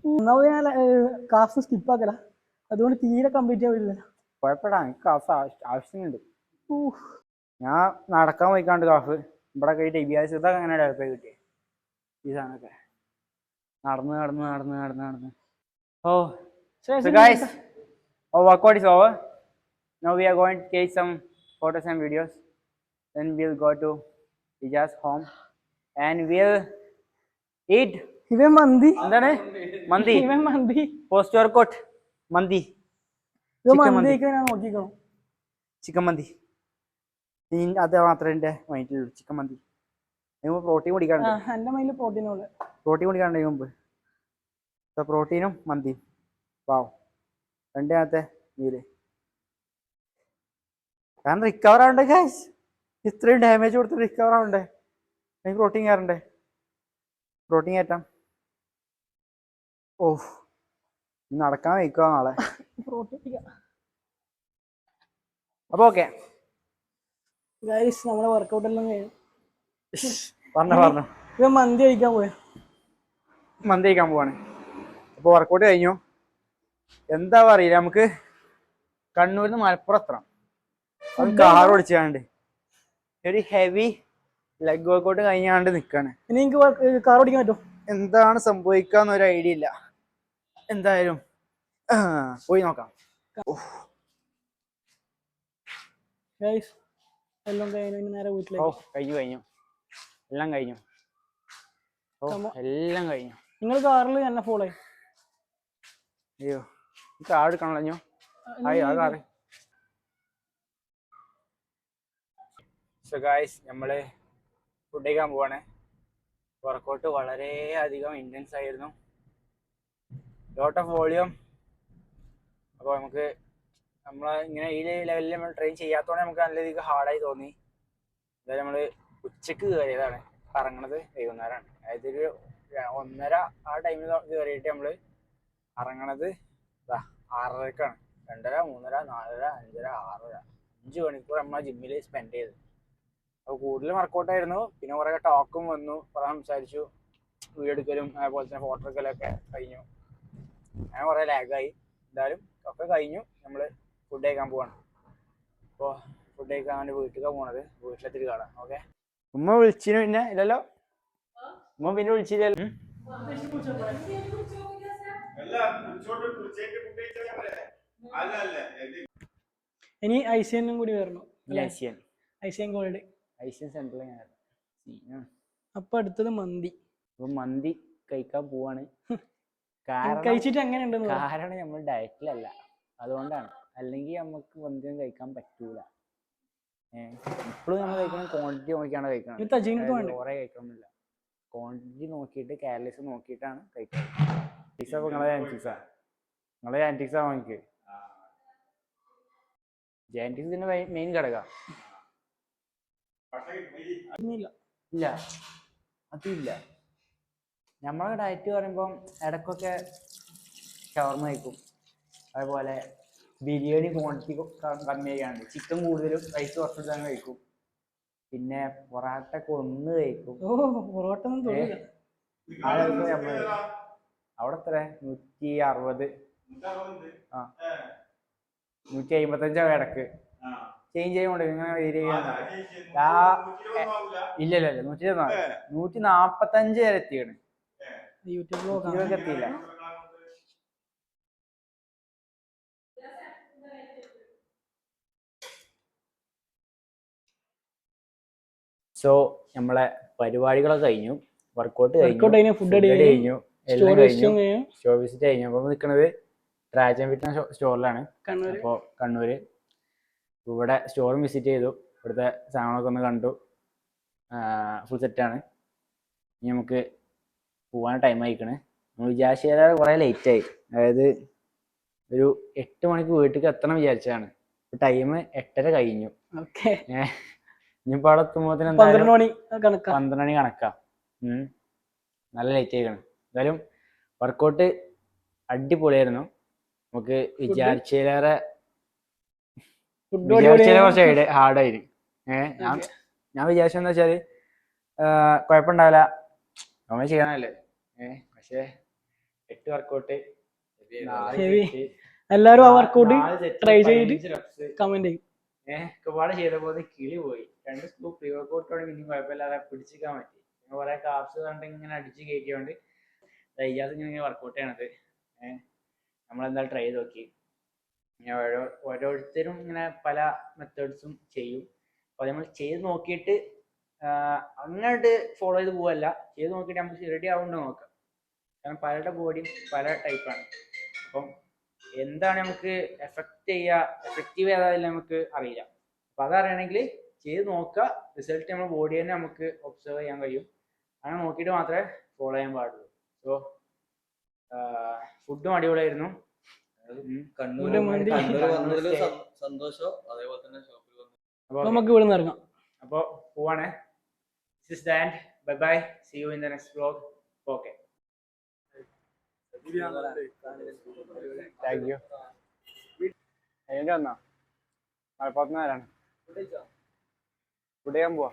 ഒന്നാമത് ഞാൻ കാഫ് സ്കിപ്പ് ആക്കല, അതുകൊണ്ട് തീരെ കംപ്ലീറ്റ് ചെയ്യാൻ പറ്റില്ല. കുഴപ്പമില്ല, എനിക്ക് കാഫ് ആവശ്യമുണ്ട്. ഞാൻ നടക്കാൻ പോയിക്കാണ്ട് കാഫ് ഇവിടെ കഴിഞ്ഞിട്ട് ഇബിയാസത്തൊക്കെ അങ്ങനെ ഡെവലപ്പ് കിട്ടിയേ ഈ സാധനമൊക്കെ നടന്ന്. Oh, so guys, our workout is over. Now we are going to take some photos and videos. Then we'll go to Ija's home and we'll eat. ഇവൻ മന്തി എന്താണ് മന്തി? ഇവൻ മന്തി പോസ്റ്റ് വർക്കൗട്ട് മന്തി. ഇവൻ മന്തി കഴിക്കാൻ ഞാൻ നോക്കിക്കണം. ചിക്കൻ മന്തി അത് മാത്രമേ എൻ്റെ മൈൻഡിലുള്ളൂ. ചിക്കൻ മന്തി അതിന് പ്രോട്ടീൻ കുടിക്കാറുണ്ട്. എൻ്റെ മൈൻഡിൽ പ്രോട്ടീൻ കുടിക്കാറുണ്ട് അതിന് മുമ്പ്. പ്രോട്ടീനും മന്തിയും വാവും രണ്ടിനകത്തെ മീല്. കാരണം റിക്കവർ ആവണ്ടേ ഗൈസ്, ഇത്രയും ഡാമേജ് കൊടുത്ത് റിക്കവർ ആവണ്ടേ. എനിക്ക് പ്രോട്ടീൻ കയറണ്ടേ, പ്രോട്ടീൻ കയറ്റാം. ഓ നടക്കാൻ വയ്ക്കുക നാളെ. അപ്പൊ ഓക്കെ ഗൈസ്, നമ്മളെ വർക്കൗട്ട് എല്ലാം കഴിഞ്ഞു. പറഞ്ഞു ഇവൻ മന്തി കഴിക്കാൻ പോവാണ്. അപ്പോൾ വർക്കൗട്ട് കഴിഞ്ഞു. എന്താ പറയില്ല, നമുക്ക് കണ്ണൂരിൽ നിന്ന് മലപ്പുറം എത്തണം. അത് കാർ ഓടിച്ചാണ്ട് ഒരു ഹെവി ലെഗ് വർക്കൗട്ട് കഴിഞ്ഞാണ്ട് നിൽക്കാണ്. ഇനി എനിക്ക് കാർ ഓടിക്കാൻ പറ്റുമോ? എന്താണ് സംഭവിക്കാന്ന് ഒരു ഐഡിയ ഇല്ല. എന്തായാലും പോയി നോക്കാം. എല്ലാം നേരെ വീട്ടിലേക്ക്. ഓ കഴിഞ്ഞു എല്ലാം കഴിഞ്ഞു. നിങ്ങൾ കാറിൽ എന്നെ ഫോളോ ചെയ്യും. അയ്യോ കാർ എടുക്കണല്ലോ. ആ കാറ്. സോ ഗായ്സ്, നമ്മള് ഫുഡ് കഴിക്കാൻ പോവാണ്. വർക്കൗട്ട് വളരെ അധികം ഇന്റൻസ് ആയിരുന്നു, ലോട്ട് ഓഫ് വോളിയം. അപ്പോൾ നമുക്ക് ഇങ്ങനെ ഈ ലെവലിൽ നമ്മൾ ട്രെയിൻ ചെയ്യാത്തതുകൊണ്ട് നമുക്ക് നല്ല രീതിക്ക് ഹാർഡായി തോന്നി. അതായത് നമ്മൾ ഉച്ചക്ക് കയറിയതാണ്, ഇറങ്ങണത് വൈകുന്നേരമാണ്. അതായത് ഒരു 1:30 ആ ടൈമിൽ കയറിയിട്ട് നമ്മൾ ഇറങ്ങണത് 6:30ക്കാണ്. 2:30, 3:30, 4:30, 5:30, 6:30 5 മണിക്കൂർ നമ്മൾ ജിമ്മിൽ സ്പെൻഡ് ചെയ്തു. അപ്പോൾ കൂടുതൽ വർക്കൗട്ടായിരുന്നു. പിന്നെ കുറേ ടോക്കും വന്നു, കുറേ സംസാരിച്ചു, വീഡിയോ എടുക്കലും അതുപോലെ തന്നെ ഫോട്ടോ എടുക്കലൊക്കെ കഴിഞ്ഞു. അങ്ങനെ കുറേ ലാഗായി. എന്തായാലും ഒക്കെ കഴിഞ്ഞു. നമ്മൾ ഫുഡ് കഴിക്കാൻ പോവാണ്. അപ്പോൾ ഫുഡ് കഴിക്കാൻ വേണ്ടി വീട്ടിലേക്കാണ് പോണത്. വീട്ടിലെത്തിട്ട് കാണാം. ഓക്കെ. ഉമ്മ വിളിച്ചിന് പിന്നെ ഇല്ലല്ലോ? ഉമ്മ പിന്നെ വിളിച്ചില്ലല്ലോ? ഇനി ഐസിയനും കൂടി വരണം. ഐസിയൻ ഗോൾഡ് സെന്ററിൽ. അപ്പൊ അടുത്തത് മന്തി. അപ്പൊ മന്തി കഴിക്കാൻ പോവാണ്. കഴിച്ചിട്ട് എങ്ങനെയുണ്ടെന്ന്. കാരണം നമ്മൾ ഡയറ്റിലല്ല, അതുകൊണ്ടാണ്. അല്ലെങ്കിൽ നമുക്ക് മന്തിയൊന്നും കഴിക്കാൻ പറ്റൂല. ഇപ്പോഴും നമ്മൾ കഴിക്കണം ക്വാണ്ടിറ്റി നോക്കിയാണ് കഴിക്കണം. കുറെ കഴിക്കണമെന്നില്ല, ക്വാണ്ടിറ്റി നോക്കിയിട്ട് കാലറീസ് നോക്കിയിട്ടാണ് കഴിക്കുന്നത്. നിങ്ങളെ ആന്റിക്സാ വാങ്ങിക്ക്. ജാന്റിക്സിന്റെ മെയിൻ ഘടക ഇല്ല, അതില്ല. നമ്മളെ ഡയറ്റ് പറയുമ്പം ഇടയ്ക്കൊക്കെ ഷവർമ കഴിക്കും, അതേപോലെ ബിരിയാണി ക്വാണ്ടിറ്റി കമ്മിയായിക്കാണ്ട് ചിക്കൻ കൂടുതലും റൈസ് കുറച്ചെടുത്താൽ കഴിക്കും. പിന്നെ പൊറാട്ട ഒക്കെ ഒന്ന് കഴിക്കും. അവിടെ എത്ര 160, 155 ഇടക്ക് ചേഞ്ച് ചെയ്യുമ്പോണ്ട് ഇങ്ങനെ ഇല്ല 145 വരെ എത്തിയാണ്. യൂട്യൂബിലൊക്കെ എത്തിയില്ല. സോ നമ്മളെ പരിപാടികളൊക്കെ കഴിഞ്ഞു, വർക്കൗട്ട് വർക്കൗട്ട് കഴിഞ്ഞു, കഴിഞ്ഞു, ഫുഡ് അടി കഴിഞ്ഞു, കഴിഞ്ഞു, എല്ലാം സ്റ്റോർ കഴിഞ്ഞു, വിസിറ്റും കഴിഞ്ഞു. സ്റ്റോർ വിസിറ്റ് കഴിഞ്ഞു. അപ്പോൾ നിൽക്കുന്നത് ട്രാജൻ ഫിറ്റ്നസ് സ്റ്റോറിലാണ്. കണ്ണൂര്. അപ്പോൾ കണ്ണൂർ ഇവിടെ സ്റ്റോറും വിസിറ്റ് ചെയ്തു, ഇവിടുത്തെ സാധനങ്ങളൊക്കെ ഒന്ന് കണ്ടു, ഫുൾ സെറ്റാണ്. ഇനി നമുക്ക് പോകാൻ ടൈം ആയിക്കണ്. നമ്മൾ വിചാരിച്ചാൽ കുറേ ലേറ്റായി, അതായത് ഒരു 8 മണിക്ക് വീട്ടിലേക്ക് എത്തണം വിചാരിച്ചതാണ്. ടൈം 8:30 കഴിഞ്ഞു. ഓക്കെ, ഇനിയിപ്പോൾ അവിടെ എത്തുമ്പോഴത്തേന് 12 മണി കണക്കാ. 12 മണി കണക്കാം. നല്ല ലേറ്റ് ആയിക്കണം. എന്തായാലും വർക്കൗട്ട് അടിപൊളിയായിരുന്നു. നമുക്ക് വിചാരിച്ചതിലേറെ കുറച്ച് ഹാർഡായിരുന്നു. ഞാൻ വിചാരിച്ചെന്ന് വെച്ചാൽ കുഴപ്പമുണ്ടാവില്ല, നമ്മൾ ചെയ്യാനല്ലേ. പക്ഷേ 8 വർക്കൗട്ട്, എല്ലാരും ആ വർക്കൗട്ട് ട്രൈ ചെയ്ത് കമന്റ് ചെയ്യും. ഒരുപാട് ചെയ്തപ്പോൾ കിളി പോയി. 2 സ്കൂപ്പ് പ്രീ വർക്കൗട്ടോടെ പിന്നെയും കുഴപ്പമില്ലാതെ പിടിച്ചിരിക്കാൻ പറ്റി. കുറെ കാപ്സ് കണ്ട് ഇങ്ങനെ അടിച്ച് കയറ്റിയോണ്ട് ഇജാസ് ഇങ്ങനെ വർക്കൗട്ട് ചെയ്യണത്. നമ്മളെന്തായാലും ട്രൈ ചെയ്ത് നോക്കി. ഓരോരുത്തരും ഇങ്ങനെ പല മെത്തേഡ്സും ചെയ്യും. അപ്പോൾ നമ്മൾ ചെയ്ത് നോക്കിയിട്ട് അങ്ങോട്ട് ഫോളോ ചെയ്ത് പോവല്ല, ചെയ്ത് നോക്കിയിട്ട് നമുക്ക് റെഡി ആവുന്നുണ്ടോ നോക്കാം. കാരണം പലരുടെ ബോഡിയും പല ടൈപ്പാണ്. അപ്പം എന്താണ് നമുക്ക് എഫക്റ്റീവ് ഏതായാലും നമുക്ക് അറിയില്ല. അപ്പം അതറിയണമെങ്കിൽ ചെയ്ത് നോക്കുക, റിസൾട്ട് നമ്മുടെ ബോഡി തന്നെ നമുക്ക് ഒബ്സർവ് ചെയ്യാൻ കഴിയും. അങ്ങനെ നോക്കിയിട്ട് മാത്രമേ ഫോളോ ചെയ്യാൻ പാടുള്ളൂ. സോ ഫുഡും അടിപൊളിയായിരുന്നു. സന്തോഷം. അതേപോലെ തന്നെ നമുക്ക് ഇവിടെ നിന്ന് ഇറങ്ങാം. അപ്പോൾ പോവാണ്. This is the end. Bye bye. See you in the next vlog. Okay. Thank you. അതിൻ്റെ വന്നാ മലപ്പുറത്ത് നേരാണ് ഫുഡ് ചെയ്യാൻ പോവാ.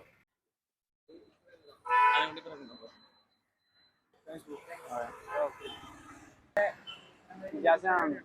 ഇജാസാണ്